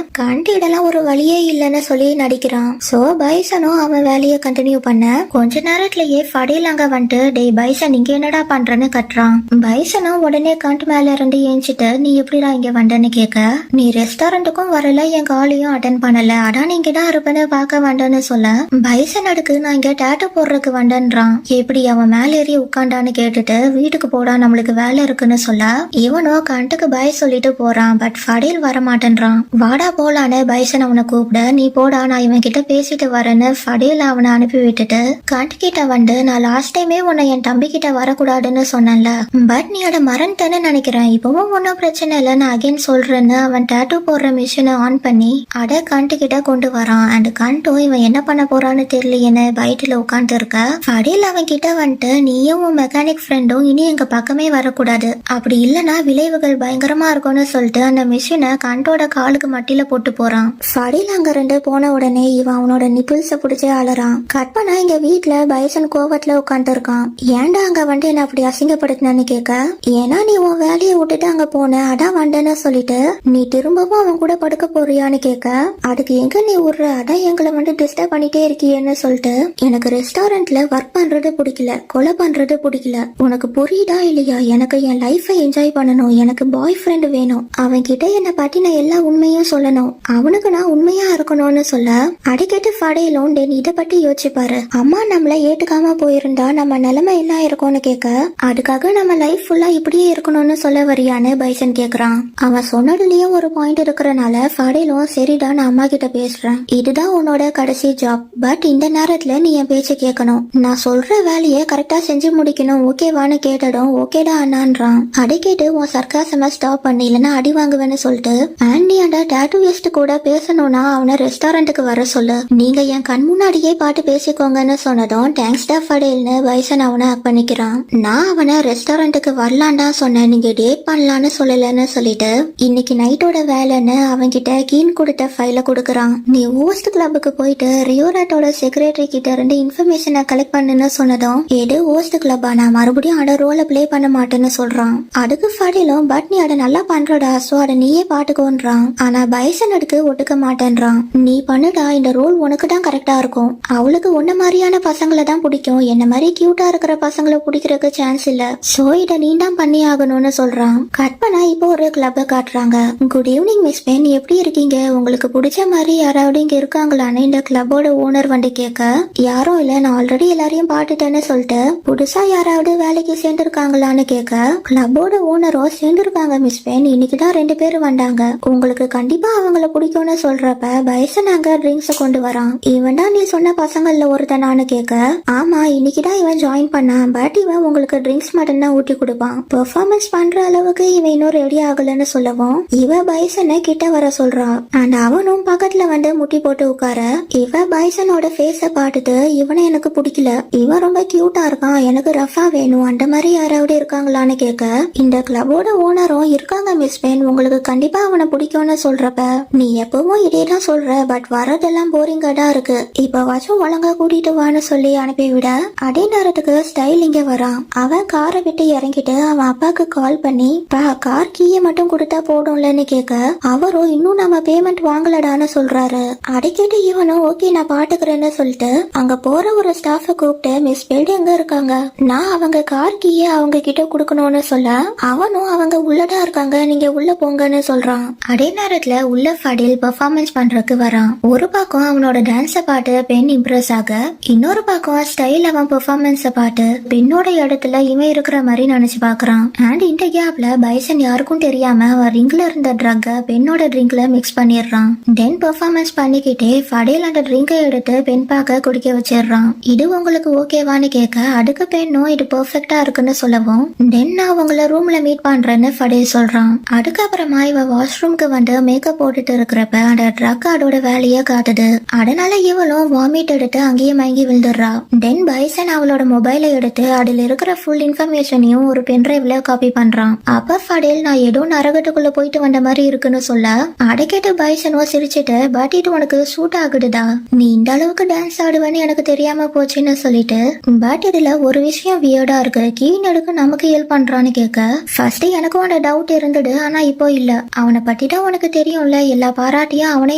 கண்டு இதெல்லாம் ஒரு வழியே இல்லைன்னு சொல்லி நடிக்கிறான். சோ பைசனும் அவன் வேலையை கண்டினியூ பண்ண, கொஞ்ச நேரத்திலேயே ஃபடேல் அங்க வந்துட்டு டேய் பைசன் இங்க என்னடா பண்றன்னு கட்டுறான். பைசனும் உடனே கண்டு மேல இருந்து ஏஞ்சிட்டு நீ எப்படிடா இங்க வந்தன்னு கேட்க, நீ ரெஸ்டாரண்ட்டுக்கும் வரல என் காலையும் அட்டன் பண்ணல, அதான் நீங்க தான் இருப்பேன்னு பார்க்க வந்தேன்னு சொல்ல, பைசன் அடுக்கு நான் இங்க டேட்டோ போடுறதுக்கு வந்தேன்றான். எப்படி அவன் மேல ஏறி உட்காண்டான்னு கேட்டுட்டு வீட்டுக்கு போடா நம்மளுக்கு வேலை இருக்குன்னு சொல்ல, இவனோ கண்டுக்கு பாய் சொல்லிட்டு போறான். பட் ஃபடேல் வர மாட்டேன்றான். வாடா போலான்னு பைசன் அவனை கூப்பிட, நீ போடா நான் இவன் கிட்ட பேசிட்டு வரேன்னு ஃபடேல் அவனை அனுப்பி விட்டுட்டு கண்டு கிட்ட வந்து, நான் லாஸ்ட் டைமே உன்னை என் தம்பி கிட்ட வரக்கூடாதுன்னு சொன்னேன்ல, பட் நீ அதை மறந்துட்டேன்னு நினைக்கிறேன், இப்பவும் ஒன்னும் பிரச்சனை இல்லை நான் அகைன் சொல்றேன்னு அவன் டேட்டூ போடுற மிஷினை ஆன் பண்ணி அதை கண்டு கிட்ட கொண்டு வரான். அண்ட் கண்டும் இவன் என்ன பண்ண போறான்னு தெரியலையேன்னு பைட்டில் உட்காந்து இருக்க, ஃபடேல் அவன் கிட்ட வந்துட்டு நீயும் உன் மெக்கானிக் ஃப்ரெண்டும் இனி எங்க பக்கமே வரக்கூடாது, அப்படி இல்லைன்னா விளைவுகள் பயங்கரமா இருக்கும்னு சொல்லிட்டு அந்த மிஷினை கண்டோட காலுக்கு மட்டில போட்டு போறான். ஃபடேல் அங்க இருந்து போன உடனே இவன் அவனோட நிபிள்ஸ பிடிச்சே அலறான். கட் பண்ணா இங்க வீட்டுல பைசன் கோவத்துல உட்காந்து இருக்கான். ஏன்டா அங்க வந்து என்ன அப்படி அசிங்கப்படுத்தினு கேட்க, ஏன்னா நீ உன் வேலையை விட்டுட்டு அங்க போன அதான் வந்தேன்னு சொல்லிட்டு நீ திரும்பவும் அவன் கூட படுக்க போறியான்னு கேட்க, அதுக்கு எங்க நீ விடுற, அதான் எங்களை வந்து டிஸ்டர்ப் பண்ணிட்டே இருக்கியன்னு சொல்லிட்டு, எனக்கு ரெஸ்டாரண்ட்ல ஒர்க் பண்றது பிடிக்கல, கொலை பண்றது பிடிக்கல, உனக்கு புரியுதா இல்லையா, எனக்கு என் லைஃபை என்ஜாய் பண்ணணும், எனக்கு பாய் ஃப்ரெண்ட் வேணும், அவன் கிட்ட என்ன பத்தி நான் எல்லா உண்மையும் சொல்லணும், அவனுக்கு நான் உண்மையா இருக்கணும்னு சொல்ல, அடிக்கடி ஃபடேலும் டென் இதை பத்தி யோசிச்சு பாரு, அம்மா நம்மள ஏத்துக்காம போயிருந்தா நம்ம நிலைமை என்ன இருக்கும்னு கேட்க, அதுக்காக நம்ம லைஃப் ஃபுல்லா இப்படியே இருக்கணும்னு சொல்ல வரியான்னு பைசன் கேக்குறான். அவன் சொன்னதுலயும் ஒரு பாயிண்ட் இருக்கிறனால ஃபடேலும் சரிடா நான் அம்மா கிட்ட பேசுறேன், இதுதான் உன்னோட கடைசி ஜாப், பட் இந்த நேரத்துல நீ என் பேச்ச கேட்கணும், நான் சொல்ற வேலையை கரெக்டா செஞ்சு முடிக்கணும், ஓகேவான்னு கேட்டதும் ஓகேடா அண்ணான்றான். அதை கேட்டு உன் சர்க்காசமா ஸ்டாப் பண்ணி இல்லைன்னா அடி வாங்குவேன்னு சொல்லிட்டு, அண்ட் நீ அந்த டாட்டூயிஸ்ட் கூட பேசணும்னா அவனை ரெஸ்டாரண்ட்டுக்கு வர சொல்லு, நீங்க என் கண் முன்னாடியே பாட்டு பேசிக்கோங்கன்னு சொன்னதும் தேங்க்ஸ் டா ஃபடேல்னு பைசன் அவனை ஹக் பண்ணிக்கிறான். நான் அவனை ரெஸ்டாரண்ட்டுக்கு வரலான்டா சொன்னேன், நீங்க டேட் பண்ணலான்னு சொல்லலன்னு சொல்லிட்டு இன்னைக்கு நைட்டோட வேலைன்னு அவன்கிட்ட கீன் கொடுத்த ஃபைல கொடுக்கறான். நீ ஹோஸ்ட் கிளப்புக்கு போயிட்டு ரியோராட்டோட செக்ரட்டரி கிட்ட இருந்து இன்ஃபர்மேஷனை கலெக்ட் பண்ணுன்னு சொன்னதும் எது ஹோஸ்ட் கிளப்பா, நான் மறுபடியும் அட ரோல பிளே பண்ண மாட்டேன்னு சொல்றான். அதுக்கு ஃபடேலும் பட் நீ அட நல்லா பண்றடா, சோ அட நீயே பாட்டுக்கோன்றான். ஆனா பைசன் அதுக்கு ஒட்டுக்க மாட்டேன்றான். நீ பண்ணுடா, இந்த ரோல் உனக்கு தான் கரெக்டா இருக்கும், அவளுக்கு உன்ன மாதிரியான பசங்களை தான் பிடிக்கும், என்ன மாதிரி கியூட்டா இருக்கிற பசங்களை பிடிக்கிறதுக்கு சான்ஸ் இல்ல, சோ இத நீ தான் பண்ணி ஆகணும்னு சொல்றான். கட் பண்ணா இப்போ ஒரு கிளப்ப காட்டுறாங்க. குட் ஈவினிங் மிஸ் பென், எப்படி இருக்கீங்க, உங்களுக்கு பிடிச்ச மாதிரி யாராவது இங்க இருக்காங்களான்னு இந்த கிளப்போட ஓனர் வந்து கேட்க, யாரும் இல்ல, நான் ஆல்ரெடி எல்லாரையும் பாட்டுட்டேன்னு சொல்லிட்டு புதுசா யாராவது வேலைக்கு சேர்ந்துருக்காங்களான்னு கேட்க, கிளப்போட ஓனரோ சேர்ந்துருக்காங்க மிஸ் பென், இன்னைக்குதான் 2 பேர் வந்தாங்க, உங்களுக்கு கண்டிப்பா அவங்கள பிடிக்கும்னு சொல்றப்ப பைசன் அங்க ட்ரிங்க்ஸ கொண்டு வரான். இவன் தான் நீ சொன்ன பசங்கள்ல ஒருத்தனான்னு கேட்க, ஆமா இன்னைக்குதான் இவன் ஜாயின் பண்ணான், பட் இவன் உங்களுக்கு ட்ரிங்க்ஸ் மட்டும் தான் ஊட்டி கொடுப்பான், பெர்ஃபார்மன்ஸ் பண்ற அளவுக்கு இவன் இன்னும் ரெடி ஆகலன்னு சொல்லவும் இவ பைசனை கிட்ட வர சொல்றான். அண்ட் அவனும் பக்கத்துல வந்து முட்டி போட்டு உட்கார, இவ பைசனோட ஃபேஸ பார்த்துட்டு இவனை எனக்கு பிடிக்கல, இவன் ரொம்ப கியூட்டா இருக்கான், எனக்கு ரஃபா வேணும், அந்த மாதிரி யாராவது இருக்காங்களான்னு கேட்க, இந்த கிளப்போட ஓனரும் இருக்காங்க மிஸ் பென், உங்களுக்கு கண்டிப்பா அவனை பிடிக்கும்னு சொல்றப்ப, நீ எப்பவும் இதேதான் சொல்ற, பட் வரதெல்லாம் போரிங்கா தான் இருக்கு, இப்ப வாச்சும் ஒழுங்கா கூட்டிட்டு வான்னு சொல்லி அனுப்பிவிட, அதே நேரத்துக்கு ஸ்டைல் இங்க வரான். அவன் காரை விட்டு இறங்கிட்டு அவன் அப்பாக்கு கால் பண்ணி, பா கார் கீயை மட்டும் கொடுத்தா போடும்லன்னு கேட்க, அவரும் இன்னும் நம்ம பேமெண்ட் வாங்கலடான்னு சொல்றாரு. அடிக்கடி இவனும் ஓகே நான் பாட்டுக்கிறேன்னு சொல்லிட்டு அங்க போற ஒரு ஸ்டாஃப கூப்பிட்டு, மிஸ் பெல்ட் எங்க இருக்காங்க, நான் அவங்க கார் கீயை அவங்க கிட்ட கொடுக்கணும்னு சொல்ல, அவனும் அவங்க உள்ளதா இருக்காங்க, நீங்க உள்ள போங்கன்னு சொல்றான். அதே நேரத்துல உள்ள ஃபடேல் பெர்ஃபார்மன்ஸ் பண்றதுக்கு வரான். ஒரு பக்கம் அவனோட டான்ஸ பார்த்து பெண் இம்ப்ரெஸ் ஆக, இன்னொரு பக்கம் ஸ்டைல் அவன் பெர்ஃபார்மன்ஸ பார்த்து பெண்ணோட இடத்துல இவன் இருக்கிற மாதிரி நினைச்சு பாக்குறான். அண்ட் இந்த கேப்ல பைசன் யாருக்கும் தெரியாம அவன் ரிங்க்ல இருந்த ட்ரக்க பெண்ணோட ட்ரிங்க்ல மிக்ஸ் பண்ணிடுறான். தென் பெர்ஃபார்மன்ஸ் பண்ணிக்கிட்டே ஃபடேல் அந்த ட்ரிங்கை எடுத்து பெண் பார்க்க குடிக்க வச்சிடுறான். இது உங்களுக்கு ஓகேவான்னு கேட்க, அதுக்கு பெண்ணும் இது பெர்ஃபெக்டா இருக்குன்னு சொல்லவும், தென் நான் உங்களை ரூம்ல மீட் பண்றேன்னு ஃபடேல் சொல்றான். அதுக்கப்புறமா இவ வாஷ்ரூம்க்கு வந்து மேக்கப் போட்டுட்டு இருக்கிறப்ப அந்த ட்ரக் அதோட வேலைய காட்டுது. அதனால இவளும் வாமிட் எடுத்து அங்கேயே மயங்கி விழுந்துடுறா. தென் பைசன் அவளோட மொபைலை எடுத்து அதுல இருக்கிற ஃபுல் இன்ஃபர்மேஷனையும் ஒரு பென்ட்ரைவ்ல காப்பி பண்றான். அப்ப ஃபடேல் நான் ஏதோ நரகத்துக்குள்ள போயிட்டு வந்த மாதிரி இருக்குன்னு சொல்ல, அடைக்கிட்டு பைசனோ சிரிச்சிட்டு, பட் இது உனக்கு சூட் ஆகுதுடா, நீ இந்த அளவுக்கு டான்ஸ் ஆடுவேன்னு எனக்கு தெரியாம போச்சுன்னு சொல்லிட்டு, பட் இதுல ஒரு விஷயம் வியர்டா இருக்கு, கீன் எடுக்க நமக்கு ஹெல்ப் பண்றான்னு கேட்க, ஃபர்ஸ்ட் எனக்கும் அந்த டவுட் இருந்தது, ஆனா இப்போ இல்ல, அவனை பத்தி தான் உனக்கு தெரியும்ல, எல்லா பாராட்டியும் அவனே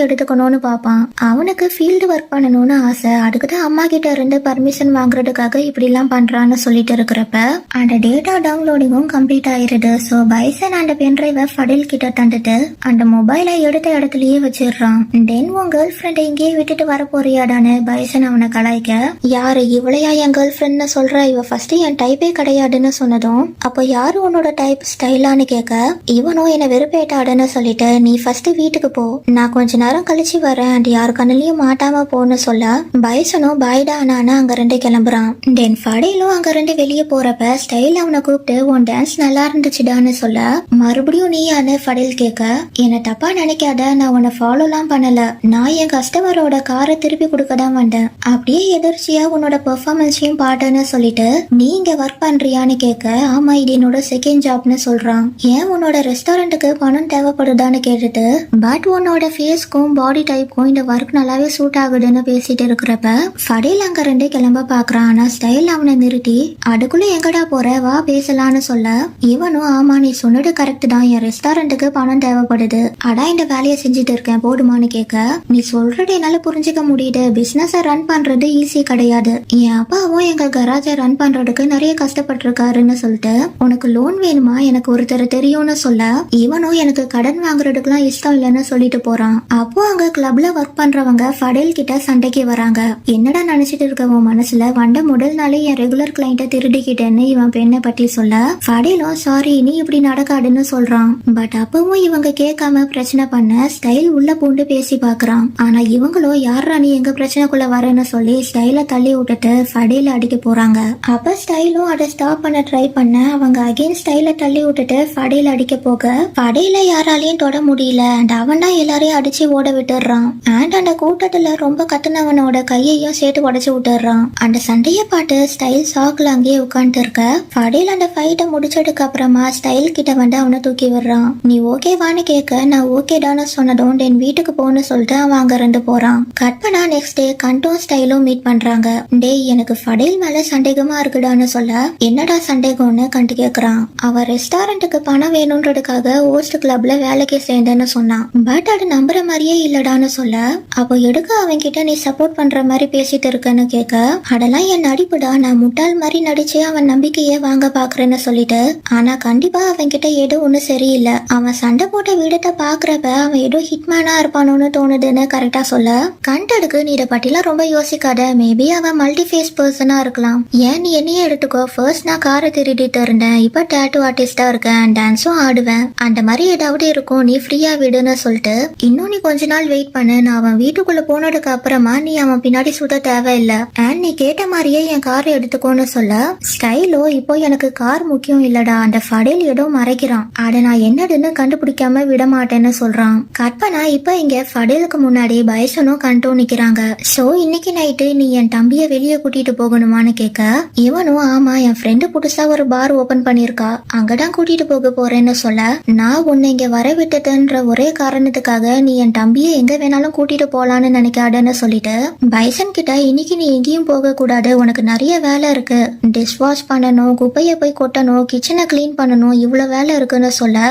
எடுத்துக்கணும்னு பாப்பான், அவனுக்கு ஃபீல்டு ஒர்க் பண்ணணும்னு ஆசை, அதுக்குதான் அம்மா கிட்ட இருந்து பர்மிஷன் வாங்குறதுக்காக இப்படி எல்லாம் பண்றான்னு சொல்லிட்டு இருக்கிறப்ப அந்த டேட்டா டவுன்லோடிங்கும் கம்ப்ளீட் ஆயிருது. சோ பைசன் அந்த பென்ட்ரைவை ஃபடேல் கிட்ட தந்துட்டு அந்த மொபைலை எடுத்த இடத்துலயே வச்சிடுறான். தென் உன் கேர்ள் ஃப்ரெண்டை இங்கேயே விட்டுட்டு வர போறியாடான்னு பைசன் அவனை கலாய்க்க, யாரு இவளையா என் கேர்ள் ஃப்ரெண்ட்னு சொல்ற, இவ ஃபர்ஸ்ட் என் டைப்பே கிடையாதுன்னு சொன்னதும், அப்போ யாரு உன்னோட டைப் ஸ்டைலான்னு கேட்க, இவனும் என்ன வெறுப்பேட்டாடுன்னு சொல்லிட்டு, நீ ஃபர்ஸ்ட் வீட்டுக்கு போ, நான் கொஞ்ச நேரம் கழிச்சு வரேன், அண்ட் யாரு கண்ணிலையும் மாட்டாம போன்னு சொல்ல, பைசனும் பாய்டா அண்ணான்னு அங்க ரெண்டு கிளம்புறான். தென் ஃபடேலும் அங்க ரெண்டு வெளியே போறப்ப ஸ்டைல் அவனை கூப்பிட்டு, உன் டான்ஸ் நல்லா இருந்துச்சுடான்னு சொல்ல, மறுபடியும் நீயான்னு ஃபடேல் கேட்க, என்ன தப்பா நினைக்காத, நான் உன்னை ஃபாலோலாம் பண்ணல, நான் என் கஸ்டமரோட காரை திருப்பி கொடுக்க தான் வந்தேன், அப்படியே எதிர்ச்சியா உன்னோட பெர்ஃபார்மன்ஸையும் பாட்டேன்னு சொல்லிட்டு, நீ இங்க ஒர்க் பண்றியான்னு கேட்க, ஆமா இது என்னோட செகண்ட் ஜாப்னு சொல்றான். ஏன் உன்னோட ரெஸ்டாரண்ட்டுக்கு பணம் தேவைப்படுதான்னு கேட்டுட்டு, பட் உன்னோட ஃபேஸ்க்கும் பாடி டைப்க்கும் இந்த ஒர்க் நல்லாவே சூட் ஆகுதுன்னு பேசிட்டு இருக்கிறப்ப ஃபடேல் அங்க ரெண்டு கிளம்ப பாக்குறான். ஆனா ஸ்டைல் அவனை நிறுத்தி, அதுக்குள்ள எங்கடா போற, வா பேசலான்னு சொல்ல, இவனும் ஆமா நீ சொன்னது கரெக்ட் தான், என் ரெஸ்டாரண்ட்டுக்கு பணம் தேவைப்படுது, அதான் இந்த வேலையை செஞ்சுட்டு இருக்கேன் போடுமான்னு கேட்க, நீ சொல்றது என்னால புரிஞ்சுக்க முடியுது, பிசினஸ ரன் பண்றது ஈஸி கிடையாது, என் அப்பாவும் எங்க கராஜை ரன் பண்றதுக்கு நிறைய கஷ்டப்பட்டிருக்காருன்னு சொல்லிட்டு, உனக்கு லோன் வேணுமா, எனக்கு ஒருத்தர் தெரியும்னு சொல்ல, இவனும் எனக்கு கடன் வாங்குறதுக்குலாம் இஷ்டம் இல்லைன்னு சொல்லிட்டு போறான். அப்போ அங்க கிளப்ல ஒர்க் பண்றவங்க ஃபடேல் கிட்ட சண்டைக்கு வராங்க. என்னடா நினைச்சிட்டு இருக்க உன் மனசுல, வந்த முதல் நாளே என் ரெகுலர் கிளைண்ட்டை திருடிக்கிட்டேன்னு இவன் பெண்ணை பத்தி சொல்ல, ஃபடேலும் சாரி நீ இப்படி நடக்காதுன்னு சொல்றான். பட் அப்பவும் இவங்க கேட்காம பிரச்சனை பண்ண ஸ்டைல் உள்ள பூண்டு பேசி பாக்குறான். ஆனா இவங்களும் யாரா நீ எங்க பிரச்சனைக்குள்ள வரேன்னு சொல்லி ஸ்டைல தள்ளி விட்டுட்டு ஃபடேல அடிக்க போறாங்க. அப்ப ஸ்டைலும் அதை ஸ்டாப் பண்ண ட்ரை பண்ண அவங்க அகைன் ஸ்டைல தள்ளி விட்டுட்டு ஃபடேல அடிக்க போக, ஃபடேல யாராலையும் தொட முடியல அண்ட் அவன் தான் எல்லாரையும் அடிச்சு ஓட விட்டுடுறான். அண்ட் அந்த கூட்டத்துல ரொம்ப கத்துனவனோட கையையும் சேர்த்து உடைச்சு விட்டுடுறான். அந்த சண்டைய பாட்டு ஸ்டைல் ஷாக்ல அங்கேயே உட்காந்துட்டு இருக்க. ஃபடேல் அந்த ஃபைட்டை முடிச்சதுக்கு அப்புறமா ஸ்டைல் கிட்ட வந்து அவனை தூக்கி விடுறான். நீ ஓகேவான்னு கேட்க நான் ஓகேடான்னு சொன்னதும் என் வீட்டுக்கு போன்னு சொல்லிட்டு அவன் அங்க இருந்து போறான். கட் பண்ணா நெக்ஸ்ட் டே கண்டும் ஸ்டைலும் மீட் பண்றாங்க. டேய் எனக்கு ஃபடேல் மேல சந்தேகமா இருக்குடான்னு சொல்ல என்னடா சந்தேகம்னு கண்டு கேக்குறான். அவன் ரெஸ்டாரண்ட்டுக்கு பணம் வேணும்ன்றதுக்காக ஹோஸ்ட் கிளப்ல வேலைக்கு சேர்ந்தேன்னு சொன்னான். பட் அது நம்புற மாதிரியே இல்லடான்னு சொல்ல அப்போ எடுக்க அவன் கிட்ட நீ சப்போர்ட் பண்ற மாதிரி பேசிட்டு இருக்கன்னு கேட்க அதெல்லாம் என் நடிப்புடா, நான் முட்டாள் மாதிரி நடிச்சு அவன் நம்பிக்கையே வாங்க பாக்குறேன்னு சொல்லிட்டு ஆனா கண்டிப்பா அவன் கிட்ட ஏதோ ஒண்ணு சரியில்லை. அவன் சண்டை போட்ட வீடத்தை பாக்குறப்ப அவன் ஏதோ ஹிட்மேனா இருப்பானோன்னு தோணுதுன்னு கரெக்டா சொல்ல கண்டடுக்கு நீ இதை பத்திலாம் ரொம்ப யோசிக்காத, மேபி அவன் மல்டி ஃபேஸ் பர்சனா இருக்கலாம். ஏன் நீ என்னையே எடுத்துக்கோ, ஃபர்ஸ்ட் நான் காரை திருடிட்டு இருந்தேன், இப்ப டேட்டூ ஆர்டிஸ்டா இருக்கேன், டான்ஸும் ஆடுவேன், அந்த மாதிரி ஏதாவது இருக்கும், நீ ஃப்ரீயா விடுன்னு சொல்லிட்டு இன்னும் நீ கொஞ்ச நாள் வெயிட் பண்ணு, நான் அவன் வீட்டுக்குள்ள போனதுக்கு அப்புறமா நீ அவன் பின்னாடி சுத்த தேவையில்லை அண்ட் நீ கேட்ட மாதிரியே என் காரை எடுத்துக்கோன்னு சொல்ல ஸ்டைலோ இப்போ எனக்கு கார் முக்கியம் இல்லடா, அந்த ஃபடேல் ஏதோ மறைக்கிறான், அட நான் என்னதுன்னு கண்டுபிடிக்காம விட மாட்டேன்னு சொல்றான். கற்பனா இப்ப இங்க ஃபடேலுக்கு முன்னாடி பைசனும் கண்டும் நிக்கிறாங்க. சோ இன்னைக்கு நைட்டு நீ என் தம்பிய வெளியே கூட்டிட்டு போகணுமான்னு கேட்க இவனும் ஆமா என் ஃப்ரெண்டு புதுசா ஒரு பார் ஓபன் பண்ணிருக்கா, அங்கதான் கூட்டிட்டு போக போறேன்னு சொல்ல நான் உன்னை இங்க வர விட்டதுன்ற ஒரே காரணத்துக்காக நீ என் தம்பிய எங்க வேணாலும் கூட்டிட்டு போலான்னு நினைக்காதன்னு சொல்லிட்டு பைசன் கிட்ட இன்னைக்கு நீ எங்கேயும் போக கூடாது, உனக்கு நிறைய வேலை இருக்கு, டிஷ் வாஷ் பண்ணணும், குப்பைய போய் கொட்டணும், கிச்சனை கிளீன் பண்ணணும், இவ்வளவு வேலை இருக்குன்னு சொல்ல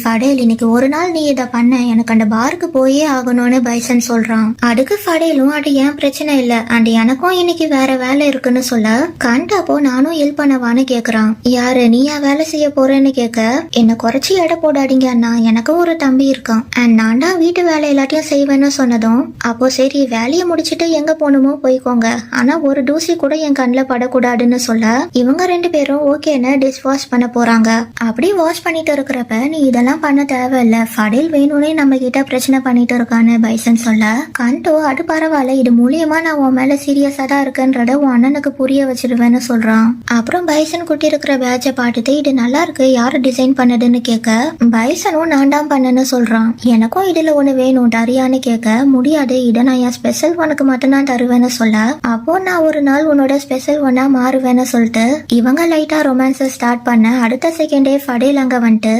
ஃபடேல் இன்னைக்கு ஒரு நாள் நீ இதை பண்ண, எனக்கு அந்த பாருக்கு போயே ஆகணும்னு பைசன் சொல்றான். அதுக்கு ஃபடேலும் அது ஏன் பிரச்சனை இல்ல அண்ட் எனக்கும் இன்னைக்கு வேற வேலை இருக்குன்னு சொல்ல கண்டப்போ நானும் ஹெல்ப் பண்ணவான்னு கேக்குறான். யாரு நீ ஏன் வேலை செய்ய போறேன்னு கேட்க என்ன குறைச்சி எடை போடாதீங்க அண்ணா, எனக்கும் ஒரு தம்பி இருக்கான் அண்ட் நான் தான் வீட்டு வேலை எல்லாத்தையும் செய்வேன்னு சொன்னதும் அப்போ சரி வேலையை முடிச்சிட்டு எங்க போகணுமோ போய்க்கோங்க, ஆனா ஒரு தூசி கூட என் கண்ணில் படக்கூடாதுன்னு சொல்ல இவங்க ரெண்டு பேரும் ஓகேன்னு டிஷ் வாஷ் பண்ண போறாங்க. அப்படி வாஷ் பண்ணிட்டு இருக்கிறப்ப நீ இதெல்லாம் பண்ண தேவையில்ல, ஃபடேல் வேணும்னே நம்ம கிட்ட பிரச்சனை பண்ணிட்டு இருக்கான்னு பைசன் சொல்ல கண்டோ அது பரவாயில்ல, இது மூலியமா நான் உன் மேல சீரியஸா தான் இருக்கேன்றத உன் அண்ணனுக்கு புரிய வச்சிருவேன்னு சொல்றான். அப்புறம் பைசன் குட்டி இருக்கிற பேட்சை பார்த்துட்டு இது நல்லா இருக்கு, யாரு டிசைன் பண்ணதுன்னு கேட்க பைசனும் நான் தான் பண்ணேன்னு சொல்றான். எனக்கும் இதுல ஒண்ணு வேணும் தரியான்னு கேட்க முடியாது, இதை நான் என் ஸ்பெஷல் ஒனுக்கு மட்டும் தான் தருவேன்னு சொல்ல அப்போ நான் ஒரு நாள் உன்னோட ஸ்பெஷல் ஒன்னா மாறுவேன்னு சொல்லிட்டு இவங்க லைட்டா ரொமான்ஸ் ஸ்டார்ட் பண்ண அடுத்த செகண்டே ஃபடேல் அங்க வந்துட்டு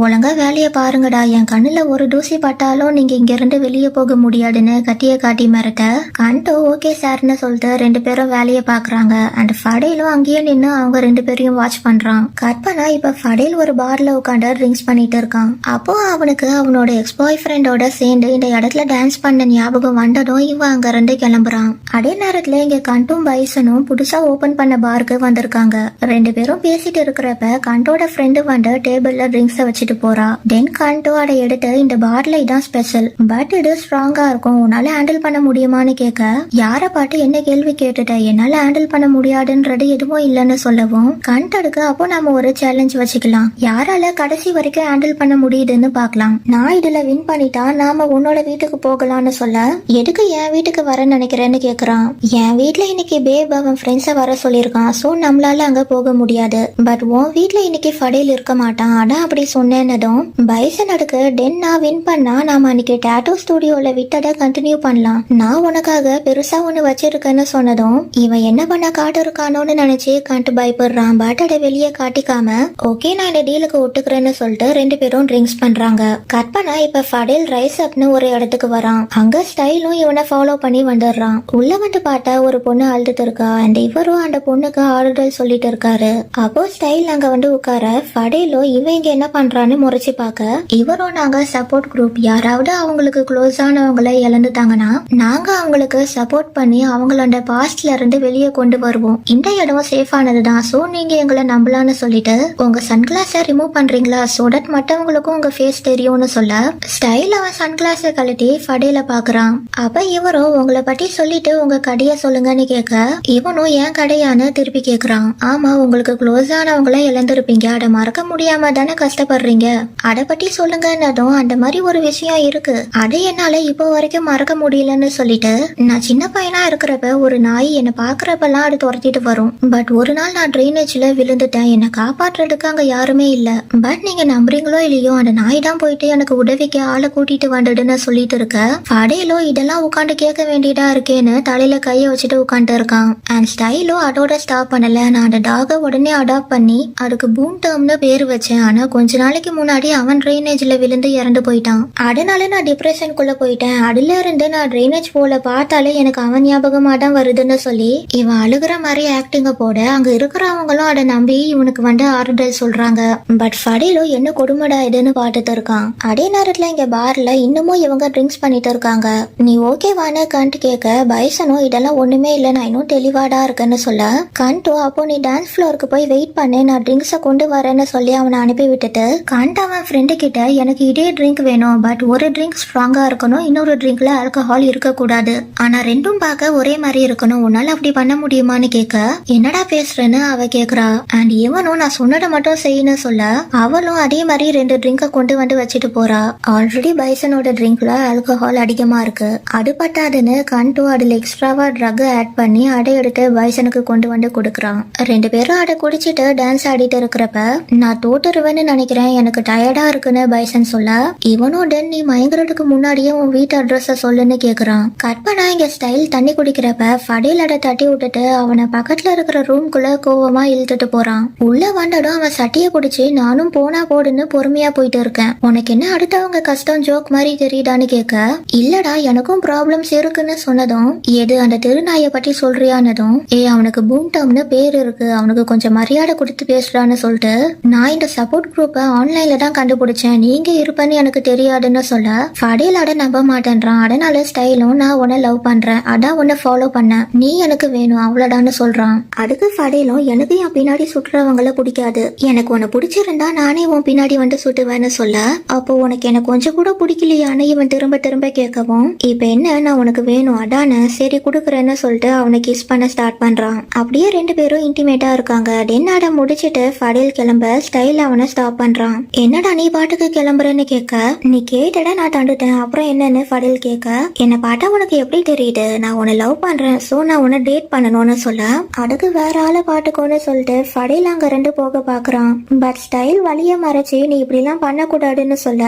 ஒழுங்கா வேலைய பாருங்கடா, என் கண்ணுல ஒரு தூசி பட்டாலும் நீங்க இங்க இருந்து வெளியே போக முடியாதுன்னு கட்டிய காட்டி மிரட்ட கண்டோ ஓகே சார்னு சொல்லிட்டு ரெண்டு பேரும் வேலையை பாக்குறாங்க அண்ட் ஃபடேலும் அங்கேயே நின்னு அவங்க ரெண்டு பேரையும் வாட்ச் பண்றான். கற்பனா இப்ப ஃபடேல் ஒரு பார்ல உட்காந்து ட்ரிங்க்ஸ் பண்ணிட்டு இருக்கான். அப்போ அவனுக்கு அவனோட எக்ஸ் பாய் ஃப்ரெண்டோட சேர்ந்து இந்த இடத்துல டான்ஸ் பண்ண ஞாபகம் வந்ததும் இவன் அங்க இருந்து கிளம்புறான். அதே நேரத்துல இங்க கண்டும் பைசனும் புதுசா ஓபன் பண்ண பாருக்கு வந்திருக்காங்க. ரெண்டு பேரும் பேசிட்டு இருக்கிறப்ப கண்டோட ஃப்ரெண்டு வந்து டேபிள்ல ட்ரிங்க்ஸ் வச்சுட்டு போறா. தென் கண்டோ அதை எடுத்து இந்த பார்ல இதான் ஸ்பெஷல், பட் இது ஸ்ட்ராங்கா இருக்கும், உன்னால ஹேண்டில் பண்ண முடியுமான்னு கேட்க யார பாட்டு என்ன கேள்வி கேட்டுட்ட, என்னால ஹேண்டில் பண்ண முடியாதுன்றது எதுவும் இல்லைன்னு சொல்லவும் கண்டடுக்கு அப்போ நாம ஒரு சேலஞ்ச் வச்சுக்கலாம், யாரால கடைசி வரைக்கும் ஹேண்டில் பண்ண முடியுதுன்னு பாக்கலாம், நான் இதுல வின் பண்ணிட்டா நாம உன்னோட வீட்டுக்கு போகலாம்னு சொல்ல எதுக்கு என் வீட்டுக்கு வர நினைக்கிறேன்னு கேக்குறான். என் வீட்டுல இன்னைக்கு பேப் அவன் ஃப்ரெண்ட்ஸை வர சொல்லியிருக்கான், சோ நம்மளால அங்க போக முடியாது, பட் உன் வீட்டுல இன்னைக்கு ஃபடேல் இருக்க மாட்டான், அதான் அப்படி சொன்னேன்னதும் பைசன் அடுக்கு டென் நான் வின் பண்ணா நாம அன்னைக்கு டாட்டூ ஸ்டுடியோல விட்டதை கண்டினியூ பண்ணலாம், நான் உனக்காக பெருசா ஒண்ணு வச்சிருக்கேன்னு சொன்னதும் இவன் என்ன பண்ண காட்டு இருக்கானோன்னு நினைச்சு கண்டு பயப்படுறான். பட் அதை வெளியே காட்டிக்காம ஓகே நான் இந்த டீலுக்கு ஒட்டுக்கிறேன்னு சொல்லிட்டு ரெண்டு பேரும் ட்ரிங்க்ஸ் பண்றாங்க. கற்பனா இப்ப ஃபடேல் ரைஸ் அப்னு ஒரு இடத்துக்கு வரான். அங்க ஸ்டைலும் இவனை ஃபாலோ பண்ணி வந்துடுறான். உள்ள வந்து பார்த்தா ஒரு பொண்ணு அழுதுட்டு இருக்கா அண்ட் இவரும் அந்த பொண்ணுக்கு ஆறுதல் சொல்லிட்டு இருக்காரு. அப்போ ஸ்டைல் அங்க வந்து உட்கார ஃபடேலோ இவன் இங்க என்ன பண்றான்னு முறைச்சு பார்க்க இவரும் நாங்க சப்போர்ட் குரூப், யாராவது அவங்களுக்கு க்ளோஸ் ஆனவங்களை இழந்துட்டாங்கன்னா நாங்க அவங்களுக்கு சப்போர்ட் பண்ணி அவங்களோட பாஸ்ட்ல இருந்து வெளியே கொண்டு வருவோம், இந்த இடம் சேஃப் ஆனதுதான், சோ நீங்க எங்களை நம்பலான்னு சொல்லிட்டு உங்க சன்கிளாஸை ரிமூவ் பண்றீங்களா, சோ தட் மற்றவங்களுக்கும் உங்க ஃபேஸ் தெரியும்னு சொல்ல ஸ்டைல் அவன் சன்கிளாஸை கழட்டி ஃபடேல பாக்குறான். அப்ப இவரும் உங்களை பத்தி சொல்லிட்டு உங்க கடையை சொல்லுங்கன்னு கேட்க இவனும் என் கடையான்னு திருப்பி கேக்குறான். ஆமா உங்களுக்கு க்ளோஸ் ஆனவங்கள இழந்திருப்பீங்க, அதை மறக்க முடியாம தானே கஷ்டப்படுறீங்க, அதை பத்தி சொல்லுங்கன்னதும் அந்த மாதிரி ஒரு விஷயம் இருக்கு, அது என்னால இப்போ வரைக்கும் மறக்க முடியலன்னு சொல்லிட்டு நான் சின்ன பையனா இருக்கிறப்ப ஒரு நாய் என்னை பாக்குறப்பெல்லாம் அது துரத்திட்டு வரும், பட் ஒரு நாள் நான் ட்ரைனேஜ்ல விழுந்துட்டேன், என்னை காப்பாற்றுறதுக்கு அங்க யாருமே இல்ல, பட் நீங்க நம்புறீங்களோ இல்லையோ அந்த நாய் தான் போய் போயிட்டு எனக்கு உதவிக்கு ஆளை கூட்டிட்டு வந்துடுன்னு சொல்லிட்டு இருக்க ஃபடேலோ இதெல்லாம் உட்காந்து கேட்க வேண்டியதா இருக்கேன்னு தலையில கைய வச்சுட்டு உட்காந்துட்டு இருக்கான். அண்ட் ஸ்டைலோ அதோட ஸ்டாப் பண்ணல. நான் அந்த டாக உடனே அடாப்ட் பண்ணி அதுக்கு பூம் டேர்ம்னு பேரு வச்சேன். ஆனா கொஞ்ச நாளைக்கு முன்னாடி அவன் ட்ரைனேஜ்ல விழுந்து இறந்து போயிட்டான். அதனால நான் டிப்ரெஷனுக்குள்ள போயிட்டேன். அதுல இருந்து நான் ட்ரைனேஜ் போல பார்த்தாலே எனக்கு அவன் ஞாபகமா தான் வருதுன்னு சொல்லி இவன் அழுகுற மாதிரி ஆக்டிங்க போட அங்க இருக்கிறவங்களும் அதை நம்பி இவனுக்கு வந்து ஆறுதல் சொல்றாங்க. பட் ஃபடேலோ என்ன கொடுமடா இதுன்னு பாத்துட்டு இருக்கான். அதே நேரத்துல இங்க பார்ல இன்னமும் இவங்க ட்ரிங்க்ஸ் பண்ணிட்டு இருக்காங்க. நீ ஓகேவானு கண்ட் கேட்க பைசனும் இதெல்லாம் ஒண்ணுமே இல்ல, நான் இன்னும் தெளிவாடா இருக்கேன்னு சொல்ல கண்டோ அப்போ நீ டான்ஸ் ஃப்ளோருக்கு போய் வெயிட் பண்ணு, நான் ட்ரிங்க்ஸை கொண்டு வரேன்னு சொல்லி அவனை அனுப்பி விட்டுட்டு கண்ட் அவன் ஃப்ரெண்டு கிட்ட எனக்கு இதே ட்ரிங்க் வேணும், பட் ஒரு ட்ரிங்க் ஸ்ட்ராங்கா இருக்கணும், இன்னொரு ட்ரிங்க்ல ஆல்கஹால் இருக்கக்கூடாது, ஆனா ரெண்டும் பார்க்க ஒரே மாதிரி இருக்கணும், உன்னால அப்படி பண்ண முடியுமான்னு கேட்க என்னடா பேசுறேன்னு அவ கேக்குறா. அண்ட் இவனும் நான் சொன்னதை மட்டும் செய்யணும் சொல்ல அவளும் அதே மாதிரி 2 ட்ரிங்கை கொண்டு வந்து வச்சுட்டு போறா. ஆல்ரெடி பைசனோட ட்ரிங்க்ல ஆல்கஹால் அதிகமா இருக்கு. அது பத்தாதுன்னு கண்டோ அதுல எக்ஸ்ட்ராவா ட்ரக் ஆட் பண்ணி அடை எடுத்து பைசனுக்கு கொண்டு வந்து கொடுக்கறான். 2 பேரும் அடை குடிச்சிட்டு டான்ஸ் ஆடிட்டு இருக்கிறப்ப நான் தோத்துருவேன்னு நினைக்கிறேன், எனக்கு டயர்டா இருக்குன்னு பைசன் சொல்ல இவனும் டென் நீ மயங்குறதுக்கு முன்னாடியே உன் வீட்டு அட்ரஸ சொல்லுன்னு கேக்குறான். கற்பனா இங்க ஸ்டைல் தண்ணி குடிக்கிறப்ப ஃபடேல் அடை தட்டி விட்டுட்டு அவனை பக்கத்துல இருக்கிற ரூம்குள்ள கோவமா இழுத்துட்டு போறான். உள்ள வந்ததும் அவன் சட்டிய குடிச்சு நானும் போனா போடுன்னு பொறுமையா போயிட்டு இருக்கேன், உனக்கு என்ன அடுத்தவங்க கஷ்டம் ஜோக் மாதிரி தெரியுதான்னு கேட்க இல்லடா எனக்கும் ப்ராப்ளம்ஸ் இருக்குன்னு சொன்னதும் எது அந்த தெருநாயை பற்றி சொல்றியானதும் அவனுக்கு பூம் டம்னு பேர் இருக்கு, அவனுக்கு கொஞ்சம் மரியாதை கொடுத்து பேசுறான்னு சொல்லிட்டு நான் இந்த சப்போர்ட் குரூப்பை ஆன்லைன்ல தான் கண்டுபிடிச்சேன், நீங்க இருப்பேன்னு எனக்கு தெரியாதுன்னு சொல்ல ஃபடேல் அட நம்ப மாட்டேன்றான். அதனால ஸ்டைலும் நான் உன்னை லவ் பண்றேன், அதான் உன்னை ஃபாலோ பண்ணேன், நீ எனக்கு வேணும் அவ்வளவுதான்னு சொல்றான். அதுக்கு ஃபடேலும் எனக்கு என் பின்னாடி சுற்றுறவங்கள பிடிக்காது, எனக்கு உன்னை பிடிச்சிருந்தா நானே உன் பின்னாடி வந்து சுட்டுவேன்னு சொல்ல அப்போ உனக்கு எனக்கு கொஞ்சம் கூட பிடிக்கலையான்னு இவன் திரும்ப திரும்ப கேட்கவும் இப்ப என்ன நான் உனக்கு வேணும் அதானே சரி குடுக்கறேன்னு சொல்லிட்டு அவனை கிஸ் பண்ண ஸ்டார்ட் பண்றான். அப்படியே 2 பேரும் இன்டிமேட்டா இருக்காங்க. டென்னாட முடிச்சிட்டு ஃபடேல் கிளம்ப ஸ்டைல் அவனை ஸ்டாப் பண்றான். என்னடா நீ பாட்டுக்கு கிளம்புறேன்னு கேட்க நீ கேட்டடா நான் தண்டுட்டேன் அப்புறம் என்னன்னு ஃபடேல் கேட்க என்ன பார்த்தா உனக்கு எப்படி தெரியுது, நான் உன்னை லவ் பண்றேன், சோ நான் உன்னை டேட் பண்ணணும்னு சொல்ல அதுக்கு வேற ஆளை பாட்டுக்கோன்னு சொல்லிட்டு ஃபடேல் அங்க 2 போக பாக்குறான். பட் ஸ்டைல் வழிய மறைச்சு நீ இப்படி எல்லாம் பண்ணக்கூடாதுன்னு சொல்ல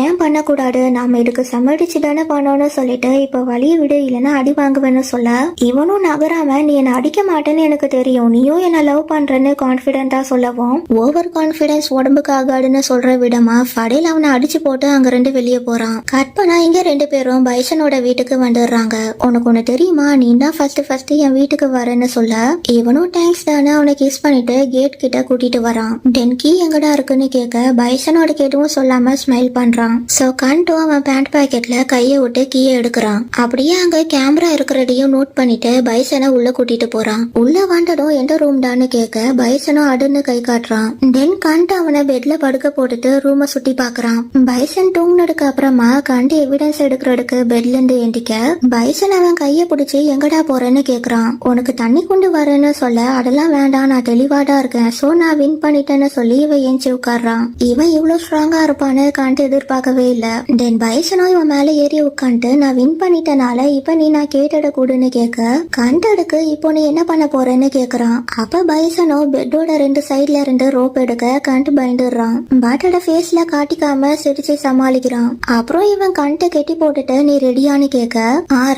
ஏன் பண்ணக்கூடாது, நாம இதுக்கு சம்மதிச்சு தானே பண்ணோம்னு சொல்லிட்டு இப்ப வழிய விடு இல்லைன்னா அடி வாங்குவேன்னு சொல்ல இவனும் நகராம நீ என்ன அடிக்க மாட்டேன்னு எனக்கு தெரியும், நீயும் என்ன லவ் பண்றேன்னு கான்பிடென்டா சொல்லவும் ஓவர் கான்பிடன்ஸ் உடம்புக்கு ஆகாதுன்னு சொல்ற விடமா ஃபடேல் அவனை அடிச்சு போட்டு அங்க 2 வெளியே போறான். கற்பனா இங்க 2 பேரும் பைசனோட வீட்டுக்கு வந்துடுறாங்க. உனக்கு ஒண்ணு தெரியுமா, நீ தான் ஃபர்ஸ்ட் என் வீட்டுக்கு வரேன்னு சொல்ல இவனும் தேங்க்ஸ் தானே அவனை கிஸ் பண்ணிட்டு கேட் கிட்ட கூட்டிட்டு வரான். டென் கீ எங்கடா இருக்குன்னு கேட்க பைசனோட எதுவும் சொல்லாம ஸ்மைல் பண்றான். சோ கண்டோ அவன் பேண்ட் பாக்கெட்ல கைய விட்டு கீயை எடுக்கிறான். அப்படியே அங்க கேமரா இருக்கிறதையும் நோட் பண்ணிட்டு பைசனை உள்ள கூட்டிட்டு போறான். உள்ள வந்ததும் எந்த ரூம் டான்னு கேட்க பைசனும் அடுன்னு கை காட்டுறான். தென் கண்ட் அவனை பெட்ல படுக்க போட்டுட்டு ரூம சுத்தி பாக்குறான். பைசன் தூங்கினதுக்கு அப்புறமா கண்ட் எவிடன்ஸ் எடுக்கிறதுக்கு பெட்ல இருந்து எந்திக்க பைசன் அவன் கைய பிடிச்சி எங்கடா போறேன்னு கேக்குறான். உனக்கு தண்ணி கொண்டு வரேன்னு சொல்ல அதெல்லாம் வேண்டாம், நான் தெளிவாடா இருக்கேன், சோ நான் வின் பண்ணிட்டேன்னு சொல்லி இவன் ஏஞ்சி உட்கார்றான். இவன் இவ்வளவு ஸ்ட்ராங்கா இருப்பான்னு கண்ட் எதிர்பார்க்கவே இல்ல. தென் பைசனும் இவன் மேல ஏறி உட்காந்துட்டு நான் வின் பண்ணிட்டனால இப்ப நீ நான் கேட்டட கூடுன்னு கேட்க கண்டடுக்கு இப்போ நீ என்ன பண்ண போறேன்னு கேக்குறான். அப்ப பைசனோ பெட்டோட 2 சைட்ல 2 ரோப் எடுக்க கண்ட் பயந்துடுறான். பாட்டோட ஃபேஸ்ல காட்டிக்காம சிரிச்சு சமாளிக்கிறான். அப்புறம் இவன் கண்ட கெட்டி போட்டுட்டு நீ ரெடியான்னு கேட்க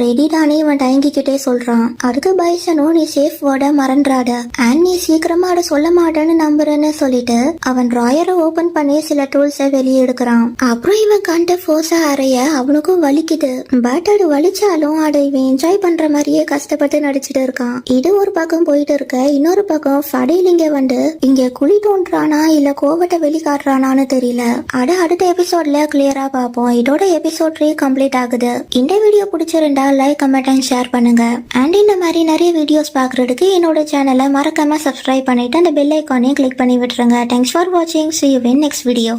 ரெடி தானே இவன் தயங்கிக்கிட்டே சொல்றான். அதுக்கு பைசனோ நீ சேஃப் வேர்ட மறந்துடாத அண்ட் நீ சீக்கிரமா அதை சொல்ல மாட்டேன்னு நம்புறேன்னு சொல்லிட்டு அவன் டிராயரை ஓபன் பண்ணி சில டூல்ஸை வெளியே எடுக்கிறான். அப்புறம் இவன் கண்ட ஃபோர்ஸா அறைய அவனுக்கும் வலிக்குது. பட் அது வலிச்சாலும் அதை இவன் என்ஜாய் பண்ற மாதிரியே கஷ்டப்பட்டு நடிச்சிட்டு இருக்கான். இது ஒரு பக்கம் போயிட்டு இருக்க இன்னொரு பக்கம் ஃபடேல் இங்க வந்து இங்க குழி தோன்றானா இல்ல கோவத்தை வெளிக்காட்டுறானான்னு தெரியல. அடுத்த எபிசோட்ல கிளியரா பார்ப்போம். இதோட எபிசோட் 3 கம்ப்ளீட் ஆகுது. இந்த வீடியோ பிடிச்சிருந்தா லைக் கமெண்ட் அண்ட் ஷேர் பண்ணுங்க. அண்ட் இந்த மாதிரி நிறைய வீடியோஸ் பாக்குறதுக்கு என்னோட சேனலை மறக்காம சப்ஸ்கிரைப் பண்ணிட்டு அந்த பெல் ஐக்கானையும் கிளிக் பண்ணி விட்டுருங்க. தேங்க்ஸ் ஃபார் வாட்சிங். See you in next video.